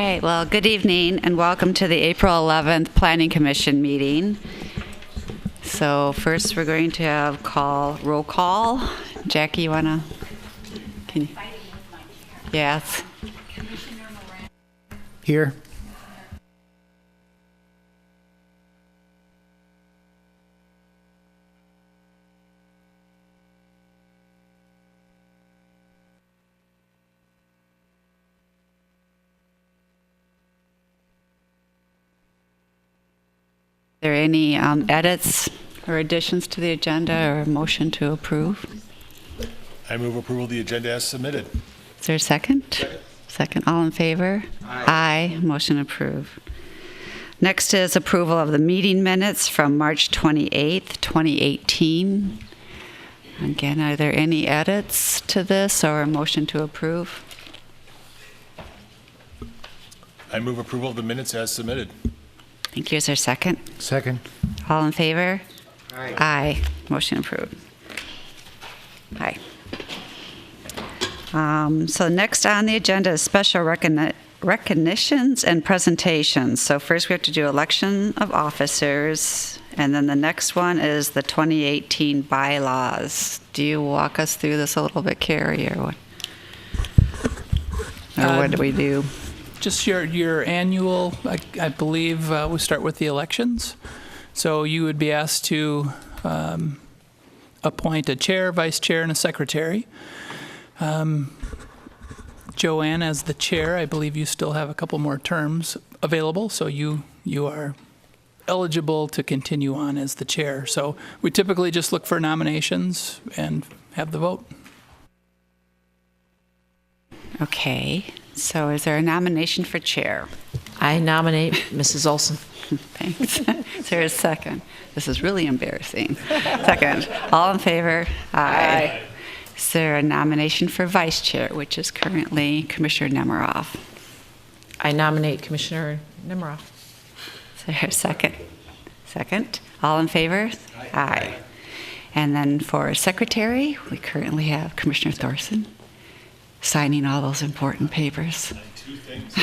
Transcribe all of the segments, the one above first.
right, well, good evening and welcome to the April 11th Planning Commission meeting. So first we're going to have roll call. Jackie, you wanna? Can you? Yes. Here. Are there any edits or additions to the agenda or a motion to approve? I move approval of the agenda as submitted. Is there a second? Second. All in favor? Aye. Motion approved. Next is approval of the meeting minutes from March 28th, 2018. Again, are there any edits to this or a motion to approve? I move approval of the minutes as submitted. Thank you. Is there a second? Second. All in favor? Aye. Aye. Motion approved. Aye. So next on the agenda is special recognitions and presentations. So first we have to do election of officers, and then the next one is the 2018 bylaws. Do you walk us through this a little bit, Carrie, or what? Or what do we do? Just your annual, I believe we start with the elections. So you would be asked to appoint a chair, vice chair, and a secretary. Joanne, as the chair, I believe you still have a couple more terms available, so you are eligible to continue on as the chair. So we typically just look for nominations and have the vote. Okay. So is there a nomination for chair? I nominate Mrs. Olson. Thanks. Is there a second? This is really embarrassing. Second. All in favor? Aye. Is there a nomination for vice chair, which is currently Commissioner Nemiroff? I nominate Commissioner Nemiroff. Is there a second? Second. All in favor? Aye. And then for secretary, we currently have Commissioner Thorson signing all those important papers. Two things.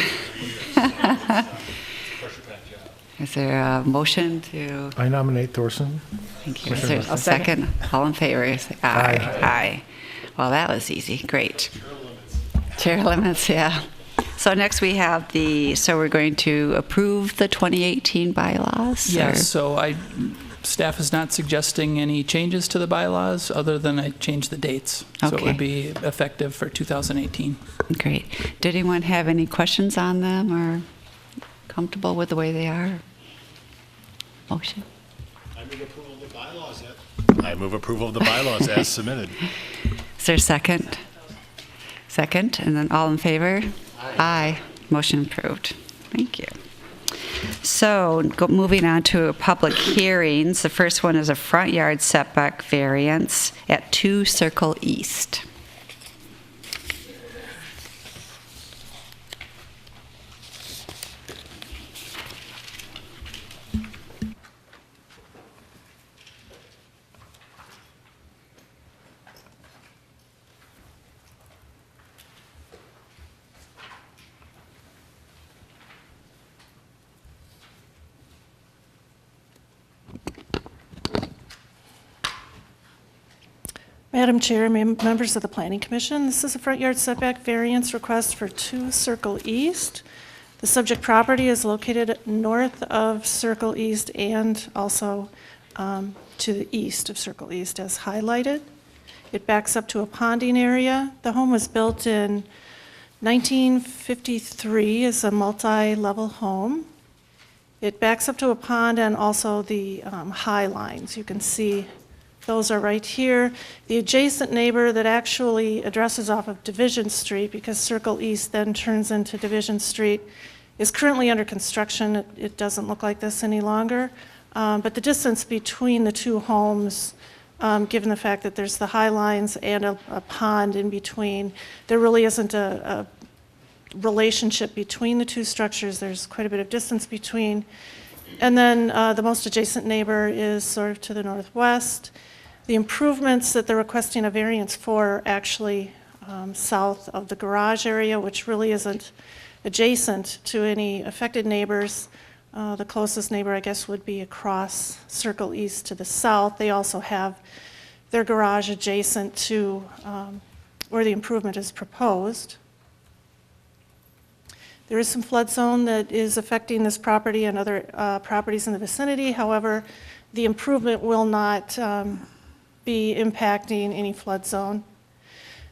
Is there a motion to? I nominate Thorson. Thank you. Is there a second? All in favor? Say aye. Aye. Well, that was easy. Great. Chair limits, yeah. So next we have so we're going to approve the 2018 bylaws? Yes, so staff is not suggesting any changes to the bylaws other than I change the dates. So it would be effective for 2018. Great. Did anyone have any questions on them or comfortable with the way they are? Motion? I move approval of the bylaws. I move approval of the bylaws as submitted. Is there a second? Second, and then all in favor? Aye. Motion approved. Thank you. So moving on to public hearings. The first one is a front yard setback variance at 2 Circle East. Madam Chair, members of the Planning Commission, this is a front yard setback variance request for 2 Circle East. The subject property is located north of Circle East and also to the east of Circle East as highlighted. It backs up to a ponding area. The home was built in 1953 as a multi-level home. It backs up to a pond and also the high lines. You can see those are right here. The adjacent neighbor that actually addresses off of Division Street, because Circle East then turns into Division Street, is currently under construction. It doesn't look like this any longer. But the distance between the two homes, given the fact that there's the high lines and a pond in between, there really isn't a relationship between the two structures. There's quite a bit of distance between. And then the most adjacent neighbor is sort of to the northwest. The improvements that they're requesting a variance for are actually south of the garage area, which really isn't adjacent to any affected neighbors. The closest neighbor, I guess, would be across Circle East to the south. They also have their garage adjacent to where the improvement is proposed. There is some flood zone that is affecting this property and other properties in the vicinity. However, the improvement will not be impacting any flood zone.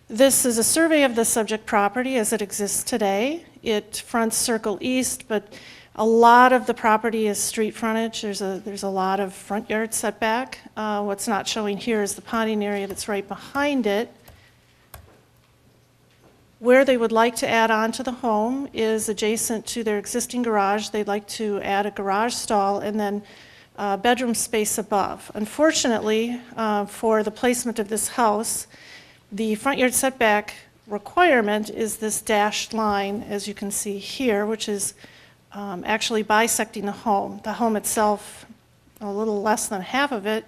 This is a survey of the subject property as it exists today. It fronts Circle East, but a lot of the property is street frontage. There's a lot of front yard setback. What's not showing here is the ponding area that's right behind it. Where they would like to add on to the home is adjacent to their existing garage. They'd like to add a garage stall and then bedroom space above. Unfortunately, for the placement of this house, the front yard setback requirement is this dashed line, as you can see here, which is actually bisecting the home. The home itself, a little less than half of it,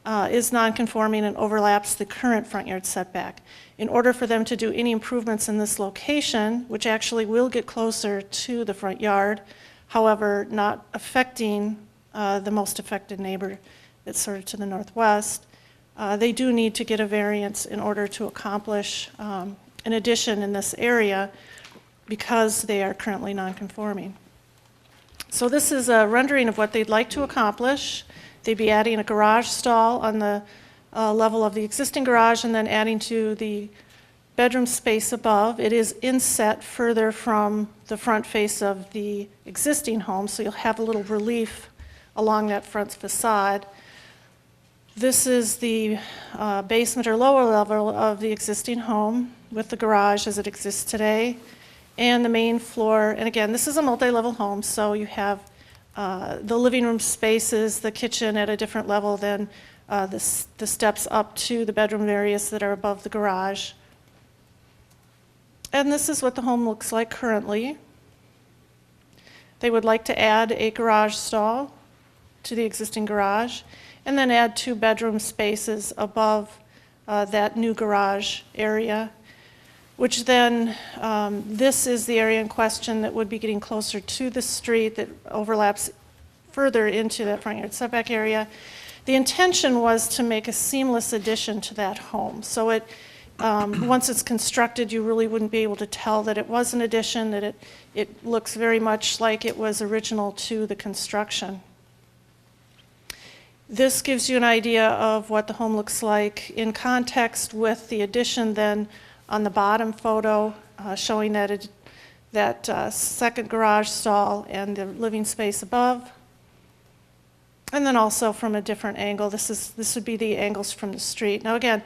is non-conforming and overlaps the current front yard setback. In order for them to do any improvements in this location, which actually will get closer to the front yard, however, not affecting the most affected neighbor that's sort of to the northwest, they do need to get a variance in order to accomplish an addition in this area because they are currently non-conforming. So this is a rendering of what they'd like to accomplish. They'd be adding a garage stall on the level of the existing garage and then adding to the bedroom space above. It is inset further from the front face of the existing home, so you'll have a little relief along that front facade. This is the basement or lower level of the existing home with the garage as it exists today and the main floor. And again, this is a multi-level home, so you have the living room spaces, the kitchen at a different level than the steps up to the bedroom areas that are above the garage. And this is what the home looks like currently. They would like to add a garage stall to the existing garage and then add 2 bedroom spaces above that new garage area, which then, this is the area in question that would be getting closer to the street that overlaps further into that front yard setback area. The intention was to make a seamless addition to that home. So it, once it's constructed, you really wouldn't be able to tell that it was an addition, that it looks very much like it was original to the construction. This gives you an idea of what the home looks like in context with the addition then on the bottom photo, showing that second garage stall and the living space above. And then also from a different angle, this would be the angles from the street. Now again,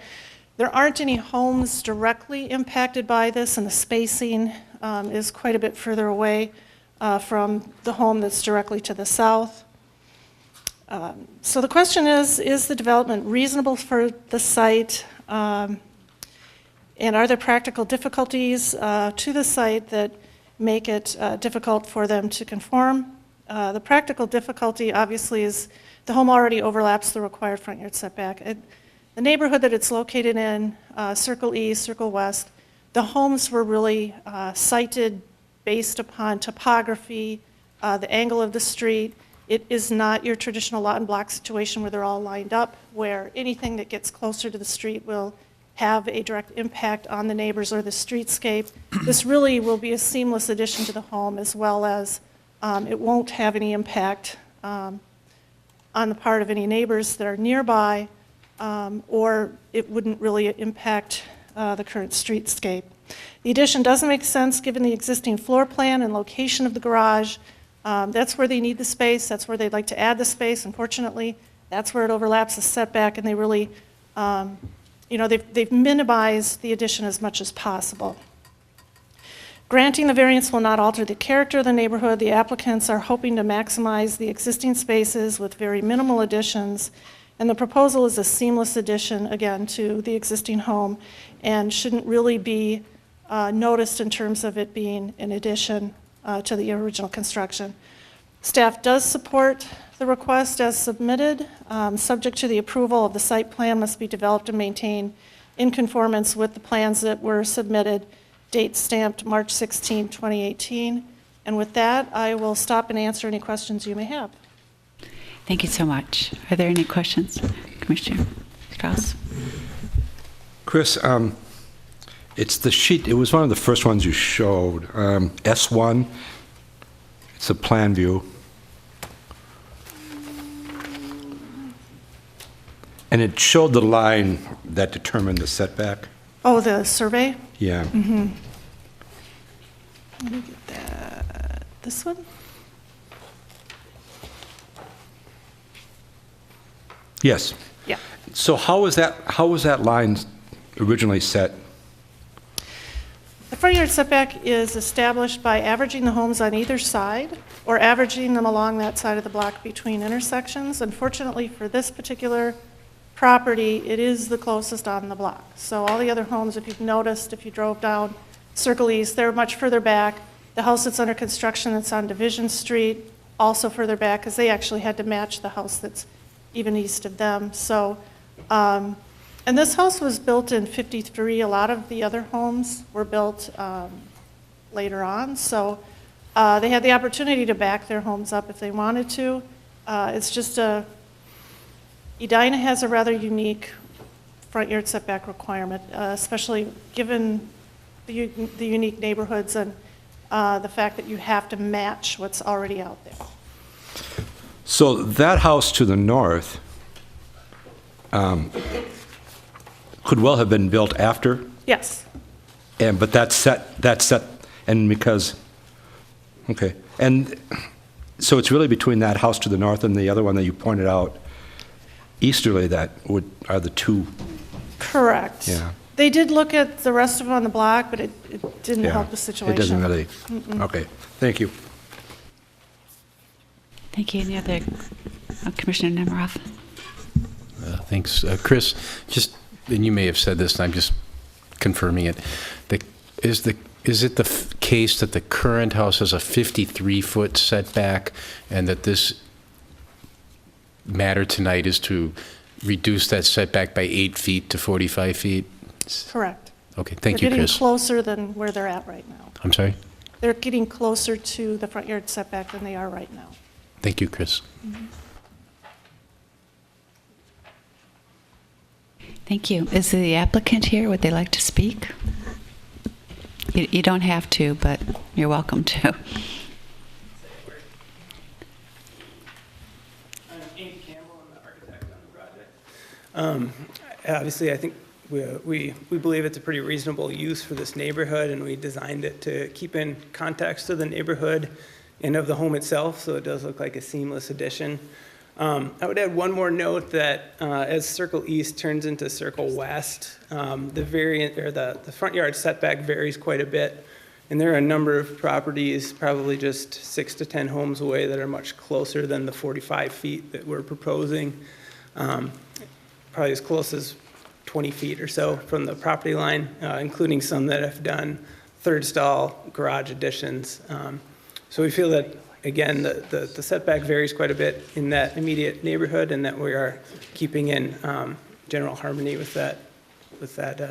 there aren't any homes directly impacted by this, and the spacing is quite a bit further away from the home that's directly to the south. So the question is the development reasonable for the site? And are there practical difficulties to the site that make it difficult for them to conform? The practical difficulty, obviously, is the home already overlaps the required front yard setback. The neighborhood that it's located in, Circle East, Circle West, the homes were really sited based upon topography, the angle of the street. It is not your traditional lot and block situation where they're all lined up, where anything that gets closer to the street will have a direct impact on the neighbors or the streetscape. This really will be a seamless addition to the home, as well as it won't have any impact on the part of any neighbors that are nearby, or it wouldn't really impact the current streetscape. The addition doesn't make sense given the existing floor plan and location of the garage. That's where they need the space. That's where they'd like to add the space. Unfortunately, that's where it overlaps the setback, and they really, they've minimized the addition as much as possible. Granting the variance will not alter the character of the neighborhood. The applicants are hoping to maximize the existing spaces with very minimal additions, and the proposal is a seamless addition, again, to the existing home, and shouldn't really be noticed in terms of it being an addition to the original construction. Staff does support the request as submitted. Subject to the approval of the site plan must be developed and maintained in conformance with the plans that were submitted, date stamped March 16, 2018. And with that, I will stop and answer any questions you may have. Thank you so much. Are there any questions? Commissioner Strauss? Chris, it's the sheet, it was one of the first ones you showed, S1, it's a plan view. And it showed the line that determined the setback. Oh, the survey? Yeah. Let me get that. This one? Yes. Yeah. So how was that line originally set? The front yard setback is established by averaging the homes on either side or averaging them along that side of the block between intersections. Unfortunately, for this particular property, it is the closest on the block. So all the other homes, if you've noticed, if you drove down Circle East, they're much further back. The house that's under construction that's on Division Street, also further back, because they actually had to match the house that's even east of them. So, and this house was built in '53. A lot of the other homes were built later on. So they had the opportunity to back their homes up if they wanted to. It's just Edina has a rather unique front yard setback requirement, especially given the unique neighborhoods and the fact that you have to match what's already out there. So that house to the north could well have been built after, Yes. but that's set, and because, okay. And so it's really between that house to the north and the other one that you pointed out easterly that are the two. Correct. Yeah. They did look at the rest of them on the block, but it didn't Yeah, help the situation. It doesn't really, okay, thank you. Thank you. Any other? Commissioner Nemiroff? Thanks. Chris, just, and you may have said this, and I'm just confirming it. Is it the case that the current house has a 53-foot setback, and that this matter tonight is to reduce that setback by 8 feet to 45 feet? Correct. Okay, thank you, They're getting Chris. closer than where they're at right now. I'm sorry? They're getting closer to the front yard setback than they are right now. Thank you, Chris. Thank you. Is the applicant here? Would they like to speak? You don't have to, but you're welcome to. I'm Andy Campbell. I'm the architect on the project. Obviously, I think we believe it's a pretty reasonable use for this neighborhood, and we designed it to keep in context of the neighborhood and of the home itself, so it does look like a seamless addition. I would add one more note that as Circle East turns into Circle West, the front yard setback varies quite a bit, and there are a number of properties, probably just 6 to 10 homes away, that are much closer than the 45 feet that we're proposing, probably as close as 20 feet or so from the property line, including some that have done third stall garage additions. So we feel that, again, the setback varies quite a bit in that immediate neighborhood, and that we are keeping in general harmony with that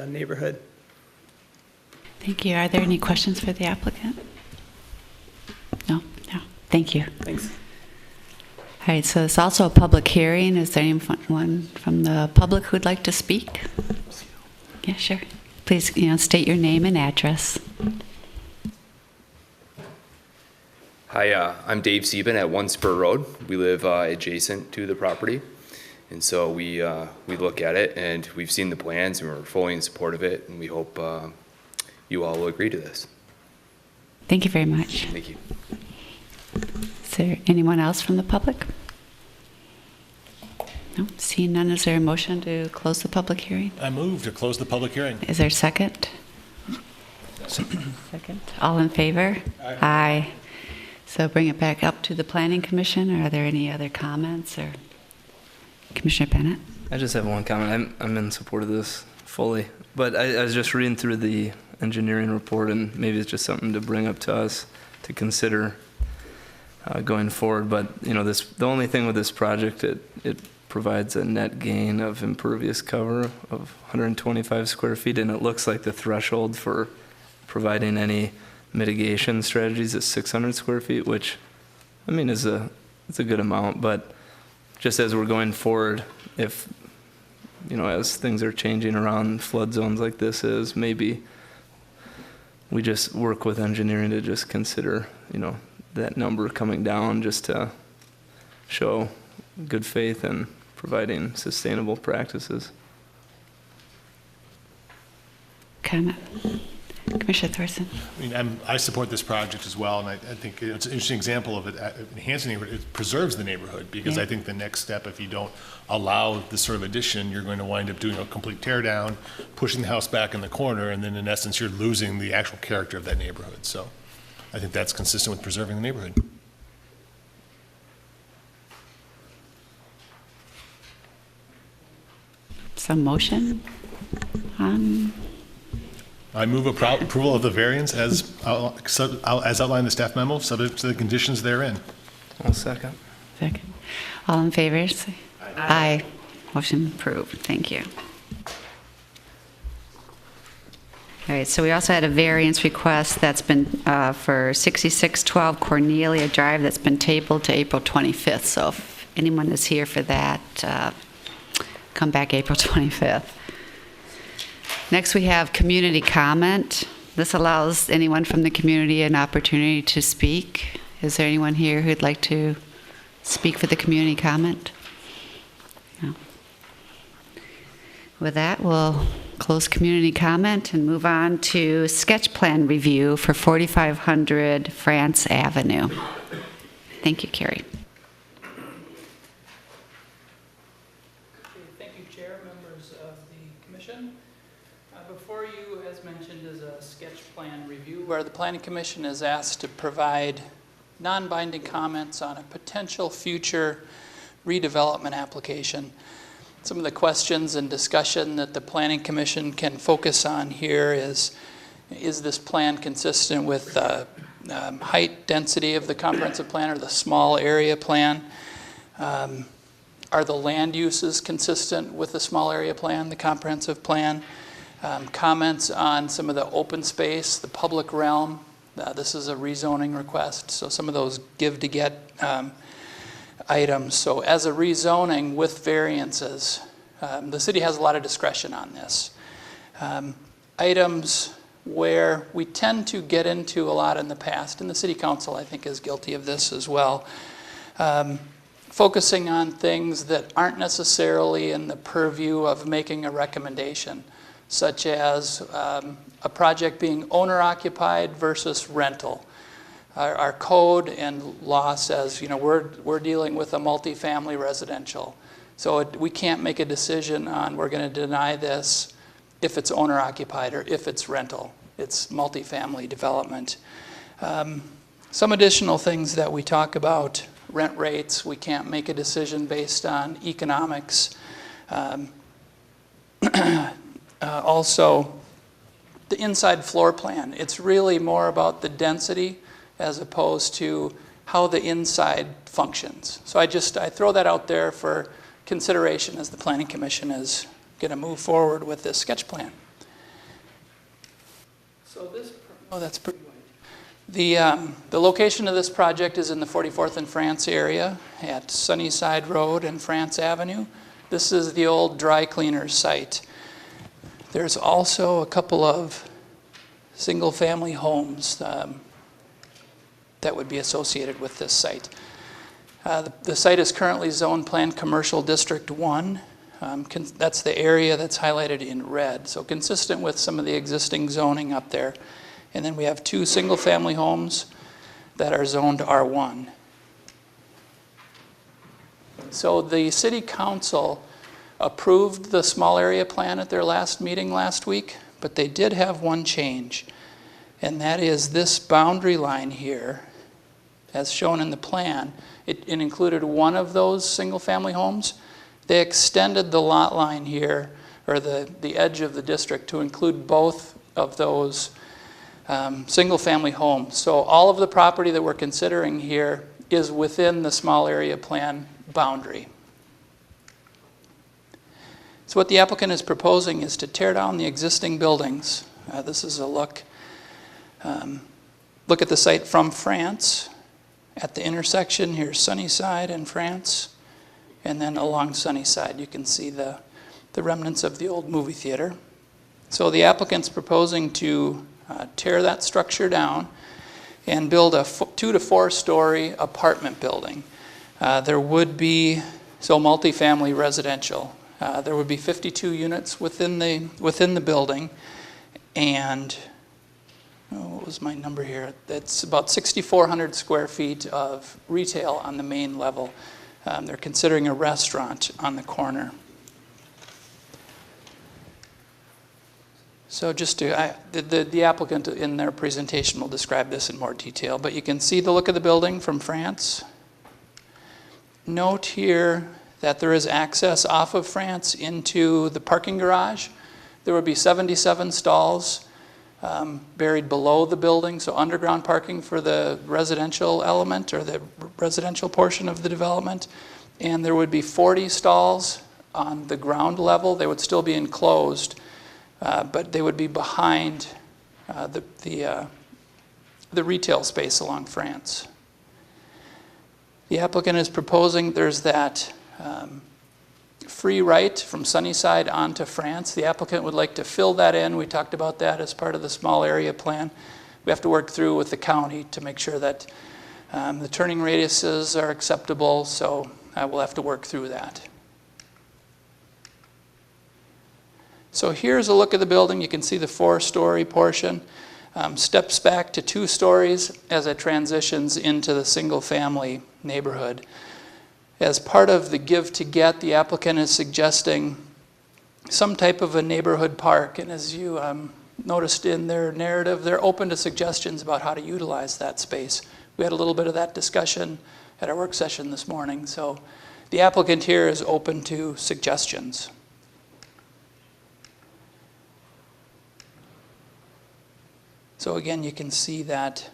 neighborhood. Thank you. Are there any questions for the applicant? No? No. Thank you. Thanks. All right, so it's also a public hearing. Is there anyone from the public who'd like to speak? Yeah, sure. Please, state your name and address. Hi, I'm Dave Sieben at One Spur Road. We live adjacent to the property, and so we look at it, and we've seen the plans, and we're fully in support of it, and we hope you all will agree to this. Thank you very much. Thank you. Is there anyone else from the public? No, seeing none, is there a motion to close the public hearing? I move to close the public hearing. Is there a second? Second. All in favor? Aye. So bring it back up to the Planning Commission. Are there any other comments? Or Commissioner Bennett? I just have one comment. I'm in support of this fully, but I was just reading through the engineering report, and maybe it's just something to bring up to us to consider going forward. But the only thing with this project, it provides a net gain of impervious cover of 125 square feet, and it looks like the threshold for providing any mitigation strategies at 600 square feet, which, I mean, it's a good amount, but just as we're going forward, if, as things are changing around flood zones like this is, maybe we just work with engineering to just consider, that number coming down just to show good faith and providing sustainable practices. Comment. Commissioner Thorson. I mean, I support this project as well, and I think it's an interesting example of it enhancing the neighborhood. It preserves the neighborhood, because I think the next step, if you don't allow this sort of addition, you're going to wind up doing a complete tear down, pushing the house back in the corner, and then in essence, you're losing the actual character of that neighborhood. So I think that's consistent with preserving the neighborhood. Some motion on. I move approval of the variance as outlined in the staff memo, subject to the conditions therein. I'll second. Second. All in favor, say aye. Motion approved. Thank you. All right, so we also had a variance request that's been for 6612 Cornelia Drive that's been tabled to April 25th. So if anyone is here for that, come back April 25th. Next, we have community comment. This allows anyone from the community an opportunity to speak. Is there anyone here who'd like to speak for the community comment? No. With that, we'll close community comment and move on to sketch plan review for 4500 France Avenue. Thank you, Carrie. Thank you, Chair, members of the Commission. Before you, as mentioned, is a sketch plan review where the Planning Commission is asked to provide non-binding comments on a potential future redevelopment application. Some of the questions and discussion that the Planning Commission can focus on here is this plan consistent with the height density of the comprehensive plan or the small area plan? Are the land uses consistent with the small area plan, the comprehensive plan? Comments on some of the open space, the public realm. This is a rezoning request, so some of those give to get items. So as a rezoning with variances, the city has a lot of discretion on this. Items where we tend to get into a lot in the past, and the city council I think is guilty of this as well, focusing on things that aren't necessarily in the purview of making a recommendation, such as a project being owner-occupied versus rental. Our code and law says, we're dealing with a multifamily residential. So we can't make a decision on we're going to deny this if it's owner-occupied or if it's rental. It's multifamily development. Some additional things that we talk about, rent rates, we can't make a decision based on economics. Also, the inside floor plan. It's really more about the density as opposed to how the inside functions. So I throw that out there for consideration as the Planning Commission is going to move forward with this sketch plan. So that's pretty good. The location of this project is in the 44th and France area at Sunnyside Road and France Avenue. This is the old dry cleaners site. There's also a couple of single-family homes that would be associated with this site. The site is currently zoned Planned Commercial District 1. That's the area that's highlighted in red, so consistent with some of the existing zoning up there. And then we have 2 single-family homes that are zoned R1. So the City Council approved the small area plan at their last meeting last week, but they did have one change, and that is this boundary line here, as shown in the plan. It included one of those single-family homes. They extended the lot line here, or the edge of the district, to include both of those single-family homes. So all of the property that we're considering here is within the small area plan boundary. So what the applicant is proposing is to tear down the existing buildings. This is a look Look at the site from France. At the intersection, here's Sunnyside and France. And then along Sunnyside, you can see the remnants of the old movie theater. So the applicant's proposing to tear that structure down and build a 2 to 4 story apartment building. There would be, so multifamily residential. There would be 52 units within the building, and what was my number here? It's about 6,400 square feet of retail on the main level. They're considering a restaurant on the corner. So just to, the applicant in their presentation will describe this in more detail, but you can see the look of the building from France. Note here that there is access off of France into the parking garage. There would be 77 stalls buried below the building, so underground parking for the residential element or the residential portion of the development. And there would be 40 stalls on the ground level. They would still be enclosed, but they would be behind the retail space along France. The applicant is proposing there's that free right from Sunnyside onto France. The applicant would like to fill that in. We talked about that as part of the small area plan. We have to work through with the county to make sure that the turning radiuses are acceptable, so we'll have to work through that. So here's a look at the building. You can see the 4-story portion. Steps back to 2 stories as it transitions into the single-family neighborhood. As part of the give to get, the applicant is suggesting some type of a neighborhood park. And as you noticed in their narrative, they're open to suggestions about how to utilize that space. We had a little bit of that discussion at our work session this morning. So the applicant here is open to suggestions. So again, you can see that,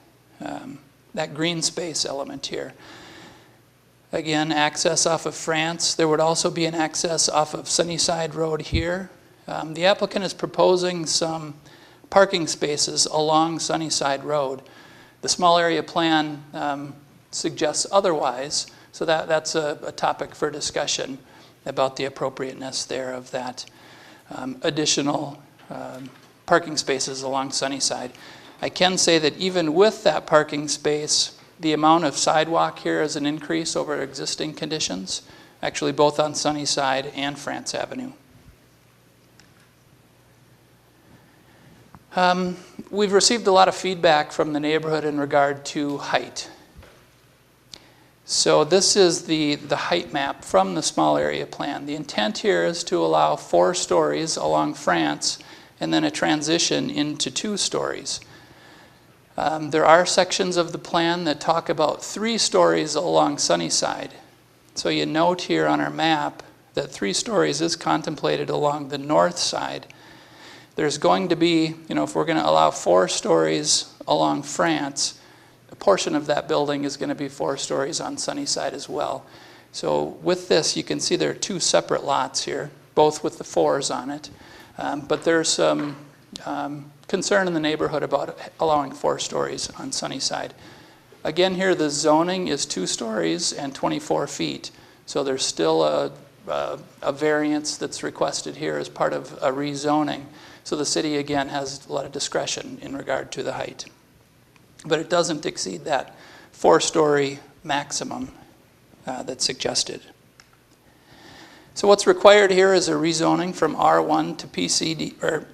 that green space element here. Again, access off of France. There would also be an access off of Sunnyside Road here. The applicant is proposing some parking spaces along Sunnyside Road. The small area plan suggests otherwise, so that's a topic for discussion about the appropriateness there of that additional parking spaces along Sunnyside. I can say that even with that parking space, the amount of sidewalk here is an increase over existing conditions, actually both on Sunnyside and France Avenue. We've received a lot of feedback from the neighborhood in regard to height. So this is the height map from the small area plan. The intent here is to allow 4 stories along France and then a transition into 2 stories. There are sections of the plan that talk about 3 stories along Sunnyside. So you note here on our map that 3 stories is contemplated along the north side. There's going to be, if we're going to allow 4 stories along France, a portion of that building is going to be 4 stories on Sunnyside as well. So with this, you can see there are 2 separate lots here, both with the 4s on it. But there's some concern in the neighborhood about allowing 4 stories on Sunnyside. Again, here the zoning is 2 stories and 24 feet. So there's still a variance that's requested here as part of a rezoning. So the city, again, has a lot of discretion in regard to the height. But it doesn't exceed that 4-story maximum that's suggested. So what's required here is a rezoning from R1 to PCD, or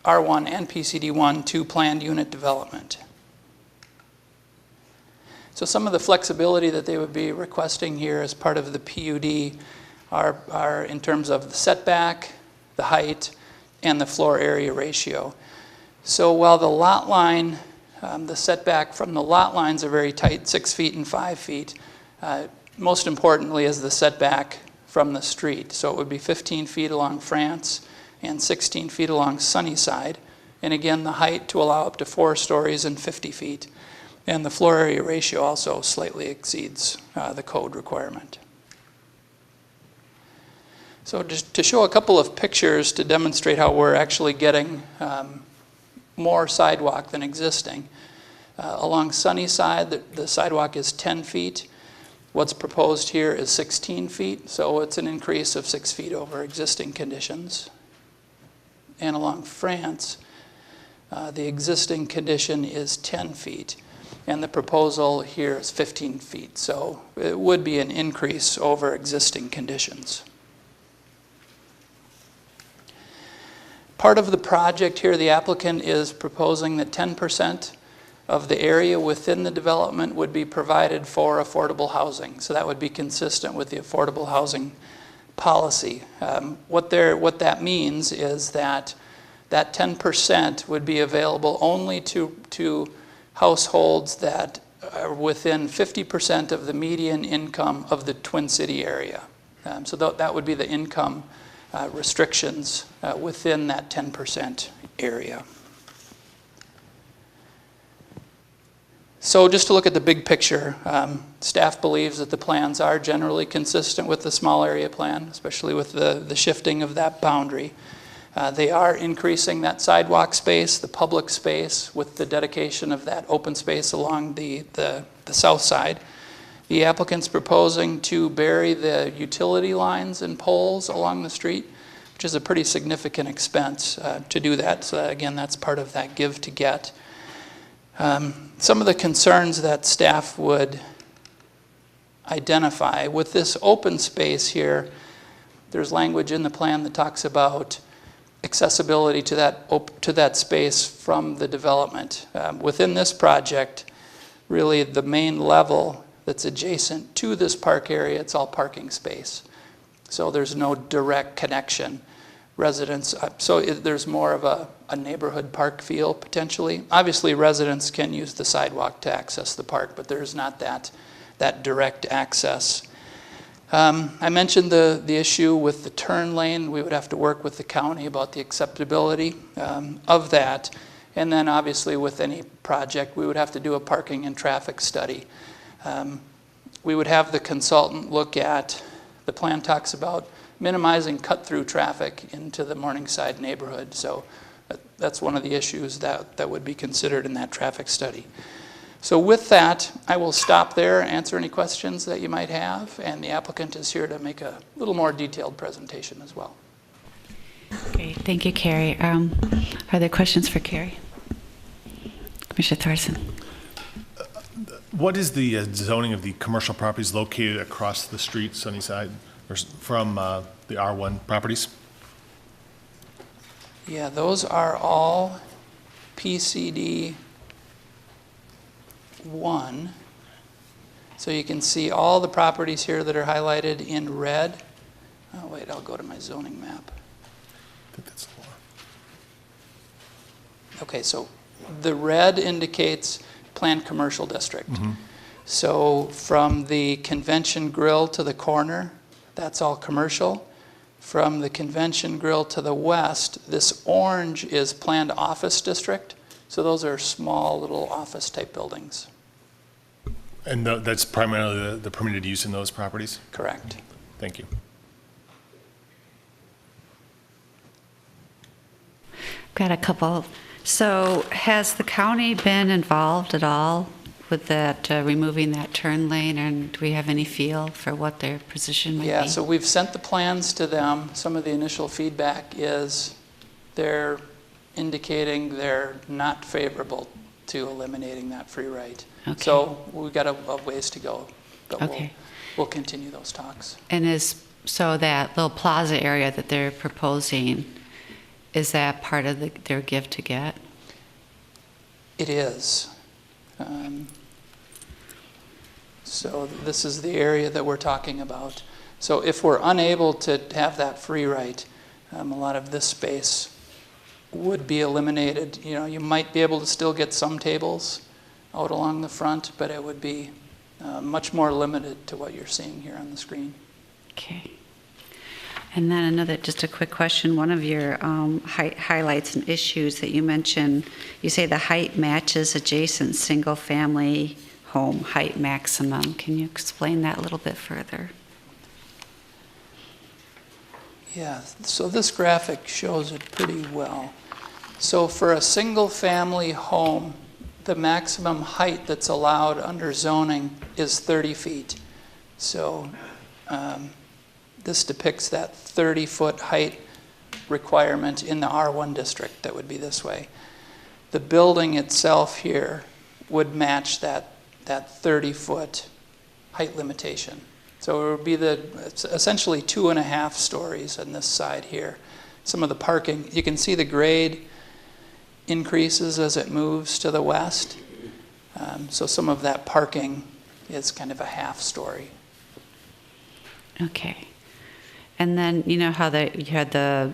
R1 and PCD1 to planned unit development. So some of the flexibility that they would be requesting here as part of the PUD are in terms of the setback, the height, and the floor area ratio. So while the lot line, the setback from the lot lines are very tight, 6 feet and 5 feet, most importantly is the setback from the street. So it would be 15 feet along France and 16 feet along Sunnyside. And again, the height to allow up to 4 stories and 50 feet. And the floor area ratio also slightly exceeds the code requirement. So just to show a couple of pictures to demonstrate how we're actually getting more sidewalk than existing. Along Sunnyside, the sidewalk is 10 feet. What's proposed here is 16 feet, so it's an increase of 6 feet over existing conditions. And along France, the existing condition is 10 feet, and the proposal here is 15 feet. So it would be an increase over existing conditions. Part of the project here, the applicant is proposing that 10% of the area within the development would be provided for affordable housing. So that would be consistent with the affordable housing policy. What that means is that 10% would be available only to households that are within 50% of the median income of the Twin City area. So that would be the income restrictions within that 10% area. So just to look at the big picture, staff believes that the plans are generally consistent with the small area plan, especially with the shifting of that boundary. They are increasing that sidewalk space, the public space, with the dedication of that open space along the south side. The applicant's proposing to bury the utility lines and poles along the street, which is a pretty significant expense to do that. So again, that's part of that give to get. Some of the concerns that staff would identify with this open space here, there's language in the plan that talks about accessibility to that space from the development. Within this project, really the main level that's adjacent to this park area, it's all parking space. So there's no direct connection. Residents, there's more of a neighborhood park feel potentially. Obviously residents can use the sidewalk to access the park, but there's not that direct access. I mentioned the issue with the turn lane. We would have to work with the county about the acceptability of that. And then obviously with any project, we would have to do a parking and traffic study. We would have the consultant look at, the plan talks about minimizing cut-through traffic into the Morningside neighborhood. So that's one of the issues that would be considered in that traffic study. So with that, I will stop there, answer any questions that you might have, and the applicant is here to make a little more detailed presentation as well. Great, thank you, Carrie. Are there questions for Carrie? Commissioner Thorson. What is the zoning of the commercial properties located across the street, Sunnyside, or from the R1 properties? Yeah, those are all PCD 1. So you can see all the properties here that are highlighted in red. Oh wait, I'll go to my zoning map. I think that's the law. Okay, so the red indicates planned commercial district. Mm-hmm. So from the convention grill to the corner, that's all commercial. From the convention grill to the west, this orange is planned office district. So those are small little office type buildings. And that's primarily the permitted use in those properties? Correct. Thank you. Got a couple. So has the county been involved at all with that, removing that turn lane, and do we have any feel for what their position might be? Yeah, so we've sent the plans to them. Some of the initial feedback is they're indicating they're not favorable to eliminating that free right. Okay. So we've got a ways to go, but Okay. we'll continue those talks. And so that little plaza area that they're proposing, is that part of their give to get? It is. So this is the area that we're talking about. So if we're unable to have that free right, a lot of this space would be eliminated. You know, you might be able to still get some tables out along the front, but it would be much more limited to what you're seeing here on the screen. Okay. And then just a quick question. One of your highlights and issues that you mentioned, you say the height matches adjacent single-family home height maximum. Can you explain that a little bit further? Yeah, so this graphic shows it pretty well. So for a single-family home, the maximum height that's allowed under zoning is 30 feet. So this depicts that 30-foot height requirement in the R1 district. That would be this way. The building itself here would match that 30-foot height limitation. So it would be it's essentially 2.5 stories on this side here. Some of the parking, you can see the grade increases as it moves to the west. So some of that parking is kind of a half story. Okay. And then, you know how you had the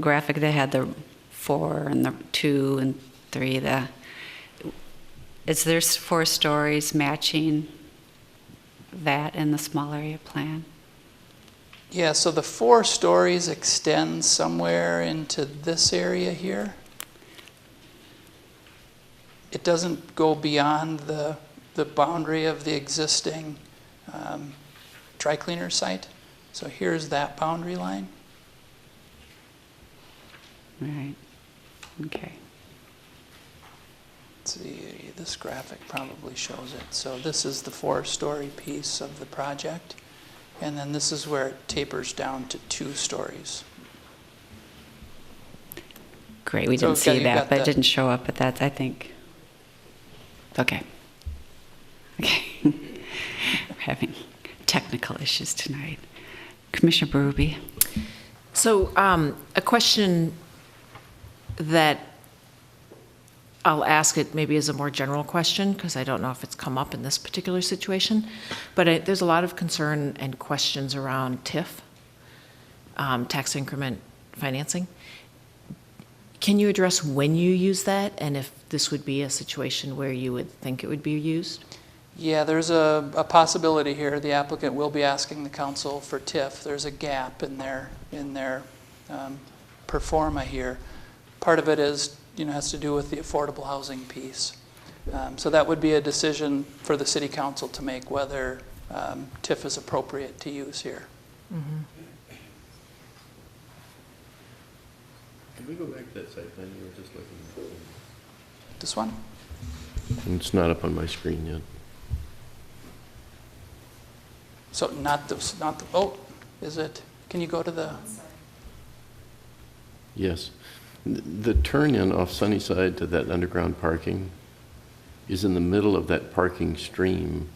graphic, they had the 4 and the 2 and 3, is there 4 stories matching that in the small area plan? Yeah, so the 4 stories extend somewhere into this area here. It doesn't go beyond the boundary of the existing dry cleaner site. So here's that boundary line. Right. Okay. Let's see, this graphic probably shows it. So this is the 4-story piece of the project. And then this is where it tapers down to 2 stories. Great, we So didn't you've see got that, but it the- didn't show up, but that's, I think, okay. Okay. We're having technical issues tonight. Commissioner Berube. So a question that I'll ask it maybe as a more general question, because I don't know if it's come up in this particular situation, but there's a lot of concern and questions around TIF, tax increment financing. Can you address when you use that, and if this would be a situation where you would think it would be used? Yeah, there's a possibility here. The applicant will be asking the council for TIF. There's a gap in their pro forma here. Part of it is, has to do with the affordable housing piece. So that would be a decision for the city council to make whether TIF is appropriate to use here. Mm-hmm. Can we go back to that site plan you were just looking at? This one? It's not up on my screen yet. So not the, oh, is it? Can you go to the? Yes. The turn-in off Sunnyside to that underground parking is in the middle of that parking stream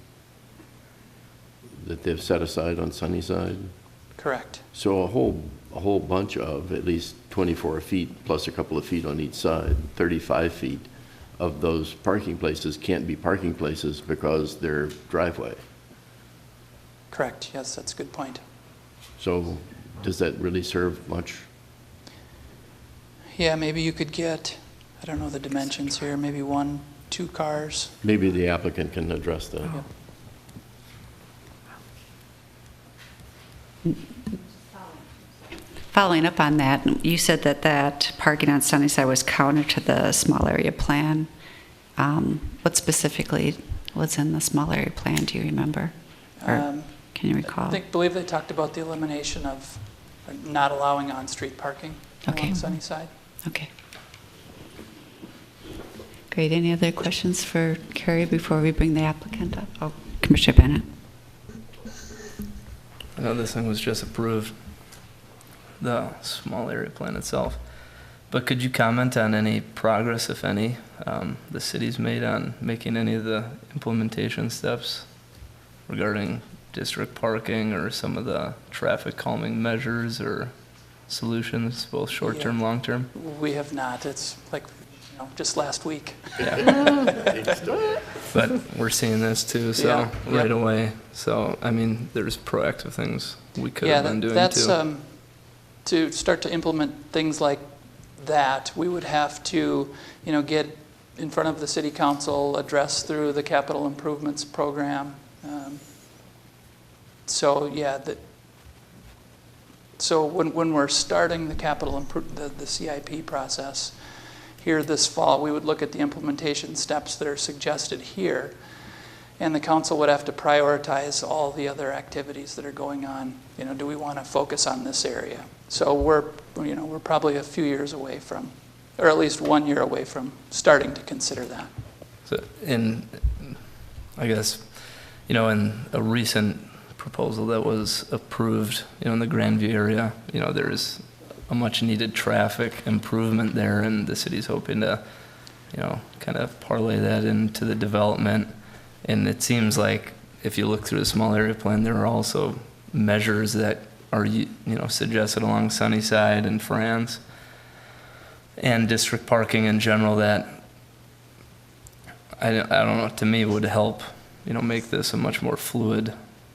that they've set aside on Sunnyside. Correct. So a whole bunch of at least 24 feet plus a couple of feet on each side, 35 feet of those parking places can't be parking places because they're driveway. Correct. Yes, that's a good point. So does that really serve much? Yeah, maybe you could get, I don't know the dimensions here, maybe 1, 2 cars. Maybe the applicant can address that. Yep. Following up on that, you said that parking on Sunnyside was counter to the small area plan. What specifically was in the small area plan? Do you remember? Or can you recall? I believe they talked about the elimination of not allowing on-street parking along Sunnyside. Okay. Great. Any other questions for Carrie before we bring the applicant up? Oh, Commissioner Bennett. I know this thing was just approved, the small area plan itself, but could you comment on any progress, if any, the city's made on making any of the implementation steps regarding district parking or some of the traffic calming measures or solutions, both short-term, Yeah. long-term? We have not. It's like, just last week. Yeah. But we're seeing this too, so Yeah. right Yep. away. So, I mean, there's proactive things we could Yeah, have been doing that's, too. to start to implement things like that, we would have to, get in front of the city council, address through the capital improvements program. So when we're starting the the CIP process here this fall, we would look at the implementation steps that are suggested here, and the council would have to prioritize all the other activities that are going on. Do we want to focus on this area? So we're probably a few years away from or at least 1 year away from starting to consider that. So, I guess, in a recent proposal that was approved, in the Grandview area, there's a much needed traffic improvement there, and the city's hoping to, kind of parlay that into the development. And it seems like if you look through the small area plan, there are also measures that are, suggested along Sunnyside and France and district parking in general that I don't know, to me would help, make this a much more fluid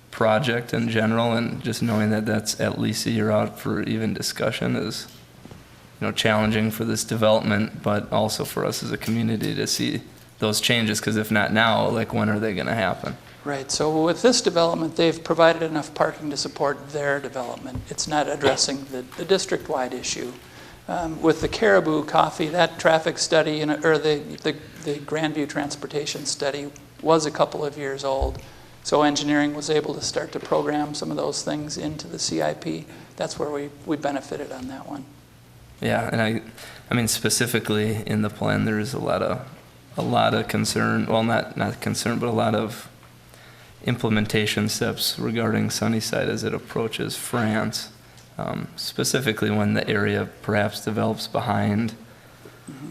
project in general, and just knowing that that's at least a year out for even discussion is, challenging for this development, but also for us as a community to see those changes, because if not now, like when are they going to happen? Right, so with this development, they've provided enough parking to support their development. It's not addressing the district-wide issue. With the Caribou Coffee, that traffic study, or the Grandview transportation study was a couple of years old. So engineering was able to start to program some of those things into the CIP. That's where we benefited on that one. Yeah, and I mean specifically in the plan, there's a lot of concern. Well, not concern, but a lot of implementation steps regarding Sunnyside as it approaches France. Specifically when the area perhaps develops behind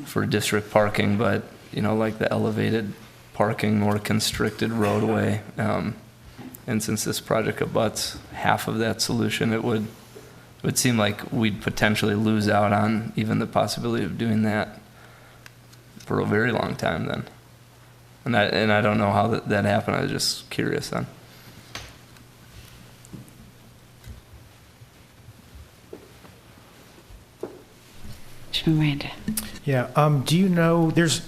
for district parking, but like the elevated parking, more constricted roadway. And since this project abuts half of that solution, it would seem like we'd potentially lose out on even the possibility of doing that for a very long time then. And I don't know how that happened. I was just curious then. Miranda. Yeah. Do you know, there's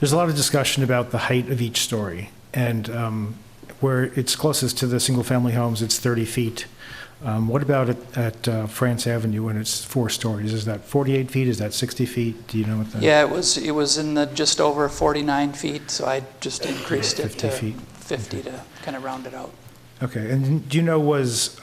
a lot of discussion about the height of each story, and where it's closest to the single-family homes, it's 30 feet. What about at France Avenue when it's 4 stories? Is that 48 feet? Is that 60 feet? Do you know what that? Yeah, it was in the just over 49 feet, so I just increased it to 50 feet. 50 to kind of round it out. Okay. And do you know, was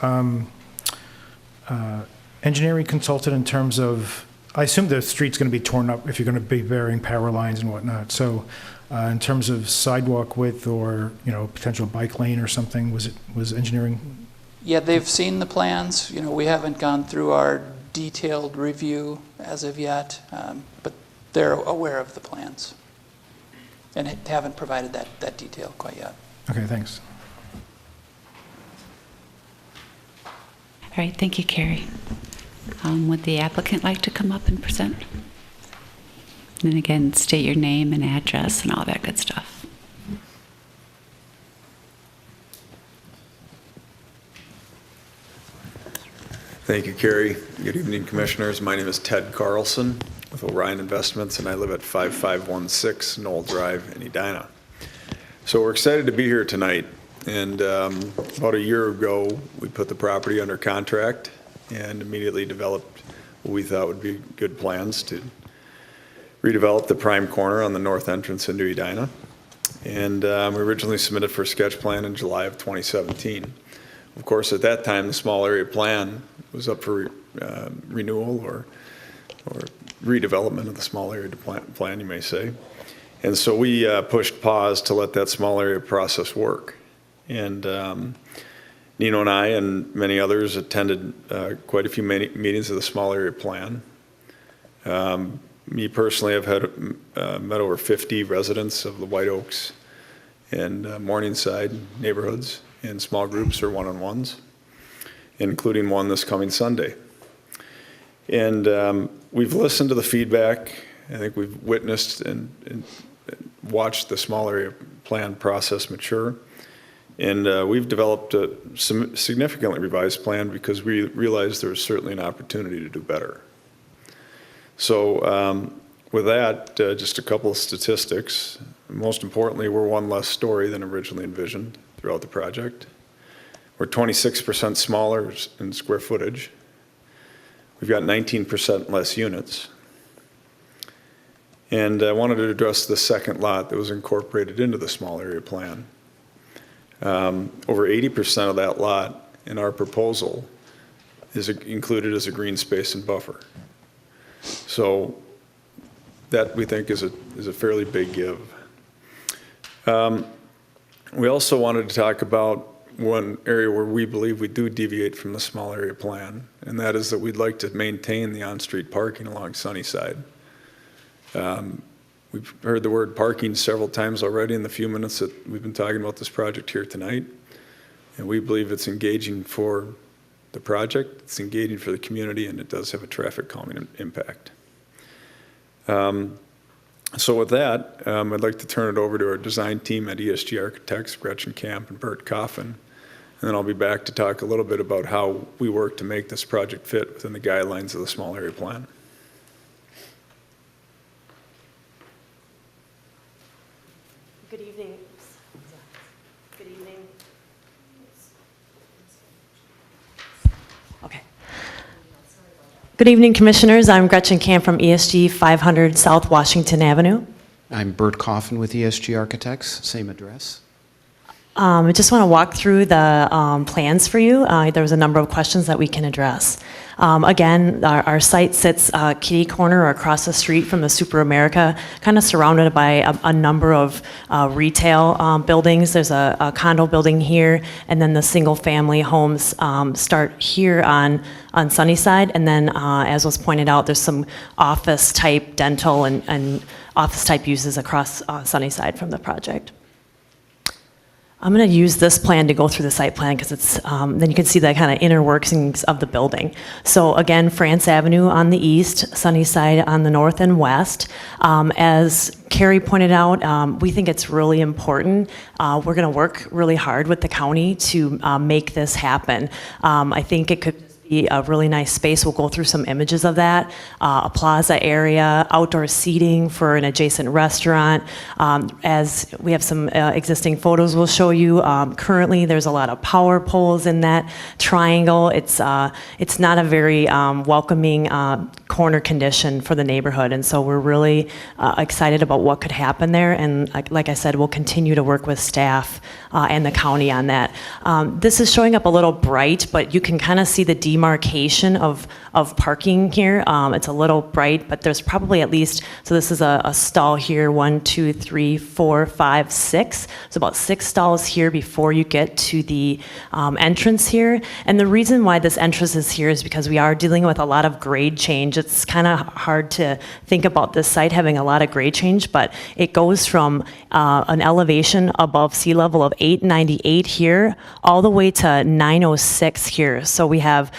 engineering consulted in terms of, I assume the street's going to be torn up if you're going to be burying power lines and whatnot. So in terms of sidewalk width or, potential bike lane or something, was engineering? Yeah, they've seen the plans. We haven't gone through our detailed review as of yet, but they're aware of the plans and haven't provided that detail quite yet. Okay, thanks. All right, thank you, Carrie. Would the applicant like to come up and present? And then again, state your name and address and all that good stuff. Thank you, Carrie. Good evening, Commissioners. My name is Ted Carlson with Orion Investments, and I live at 5516 Knoll Drive in Edina. So we're excited to be here tonight. And about a year ago, we put the property under contract and immediately developed what we thought would be good plans to redevelop the prime corner on the north entrance into Edina. And we originally submitted for a sketch plan in July of 2017. Of course, at that time, the small area plan was up for renewal or redevelopment of the small area plan, you may say. And so we pushed pause to let that small area process work. And Nino and I and many others attended quite a few meetings of the small area plan. Me personally, I've met over 50 residents of the White Oaks and Morningside neighborhoods in small groups or one-on-ones, including one this coming Sunday. And we've listened to the feedback. I think we've witnessed and watched the small area plan process mature. And we've developed a significantly revised plan because we realized there was certainly an opportunity to do better. So with that, just a couple of statistics. Most importantly, we're one less story than originally envisioned throughout the project. We're 26% smaller in square footage. We've got 19% less units. And I wanted to address the second lot that was incorporated into the small area plan. Over 80% of that lot in our proposal is included as a green space and buffer. So that we think is a fairly big give. We also wanted to talk about one area where we believe we do deviate from the small area plan, and that is that we'd like to maintain the on-street parking along Sunnyside. We've heard the word parking several times already in the few minutes that we've been talking about this project here tonight, and we believe it's engaging for the project, it's engaging for the community, and it does have a traffic calming impact. So with that, I'd like to turn it over to our design team at ESG Architects, Gretchen Camp and Bert Coffin. And then I'll be back to talk a little bit about how we work to make this project fit within the guidelines of the small area plan. Good evening. Good evening. Okay. Good evening, Commissioners. I'm Gretchen Camp from ESG 500 South Washington Avenue. I'm Bert Coffin with ESG Architects, same address. I just want to walk through the plans for you. There was a number of questions that we can address. Again, our site sits kitty corner or across the street from the Super America, kind of surrounded by a number of retail buildings. There's a condo building here, and then the single-family homes start here on Sunnyside. And then, as was pointed out, there's some office-type dental and office-type uses across Sunnyside from the project. I'm going to use this plan to go through the site plan because it's then you can see the kind of inner workings of the building. So again, France Avenue on the east, Sunnyside on the north and west. As Carrie pointed out, we think it's really important. We're going to work really hard with the county to make this happen. I think it could be a really nice space. We'll go through some images of that. A plaza area, outdoor seating for an adjacent restaurant. As we have some existing photos we'll show you, currently there's a lot of power poles in that triangle. It's not a very welcoming corner condition for the neighborhood, and so we're really excited about what could happen there, and like I said, we'll continue to work with staff and the county on that. This is showing up a little bright, but you can kind of see the demarcation of parking here. It's a little bright, but there's probably at least, so this is a stall here, 1, 2, 3, 4, 5, 6. So about 6 stalls here before you get to the entrance here. And the reason why this entrance is here is because we are dealing with a lot of grade change. It's kind of hard to think about this site having a lot of grade change, but it goes from an elevation above sea level of 898 here all the way to 906 here. So we have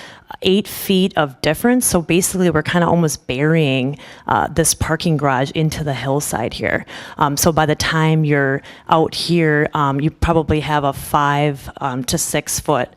8 feet of difference. So basically we're kind of almost burying this parking garage into the hillside here. So by the time you're out here, you probably have a 5 to 6 foot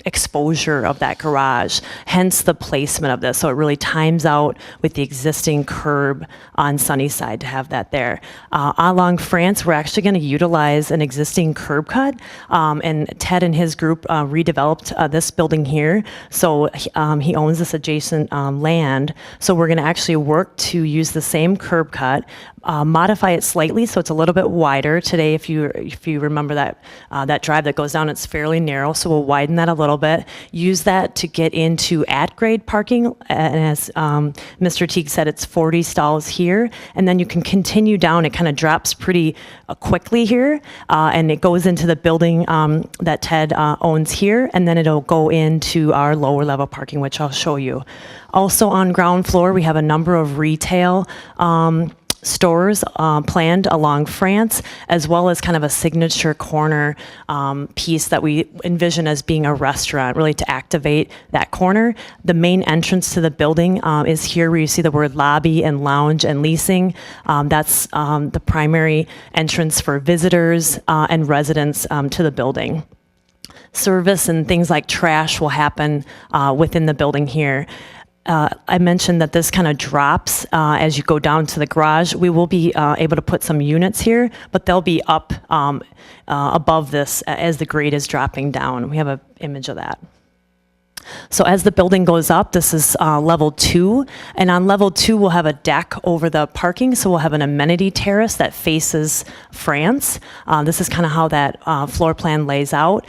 exposure of that garage, hence the placement of this. So it really times out with the existing curb on Sunnyside to have that there. Along France, we're actually going to utilize an existing curb cut, and Ted and his group redeveloped this building here. So he owns this adjacent land. So we're going to actually work to use the same curb cut, modify it slightly so it's a little bit wider. Today, if you remember that drive that goes down, it's fairly narrow. So we'll widen that a little bit. Use that to get into at-grade parking. And as Mr. Teague said, it's 40 stalls here. And then you can continue down. It kind of drops pretty quickly here. And it goes into the building that Ted owns here. And then it'll go into our lower level parking, which I'll show you. Also on ground floor, we have a number of retail stores planned along France, as well as kind of a signature corner piece that we envision as being a restaurant, really to activate that corner. The main entrance to the building is here where you see the word lobby and lounge and leasing. That's the primary entrance for visitors and residents to the building. Service and things like trash will happen within the building here. I mentioned that this kind of drops as you go down to the garage. We will be able to put some units here, but they'll be up above this as the grade is dropping down. We have an image of that. So as the building goes up, this is level 2, and on level 2 we'll have a deck over the parking, so we'll have an amenity terrace that faces France. This is kind of how that floor plan lays out.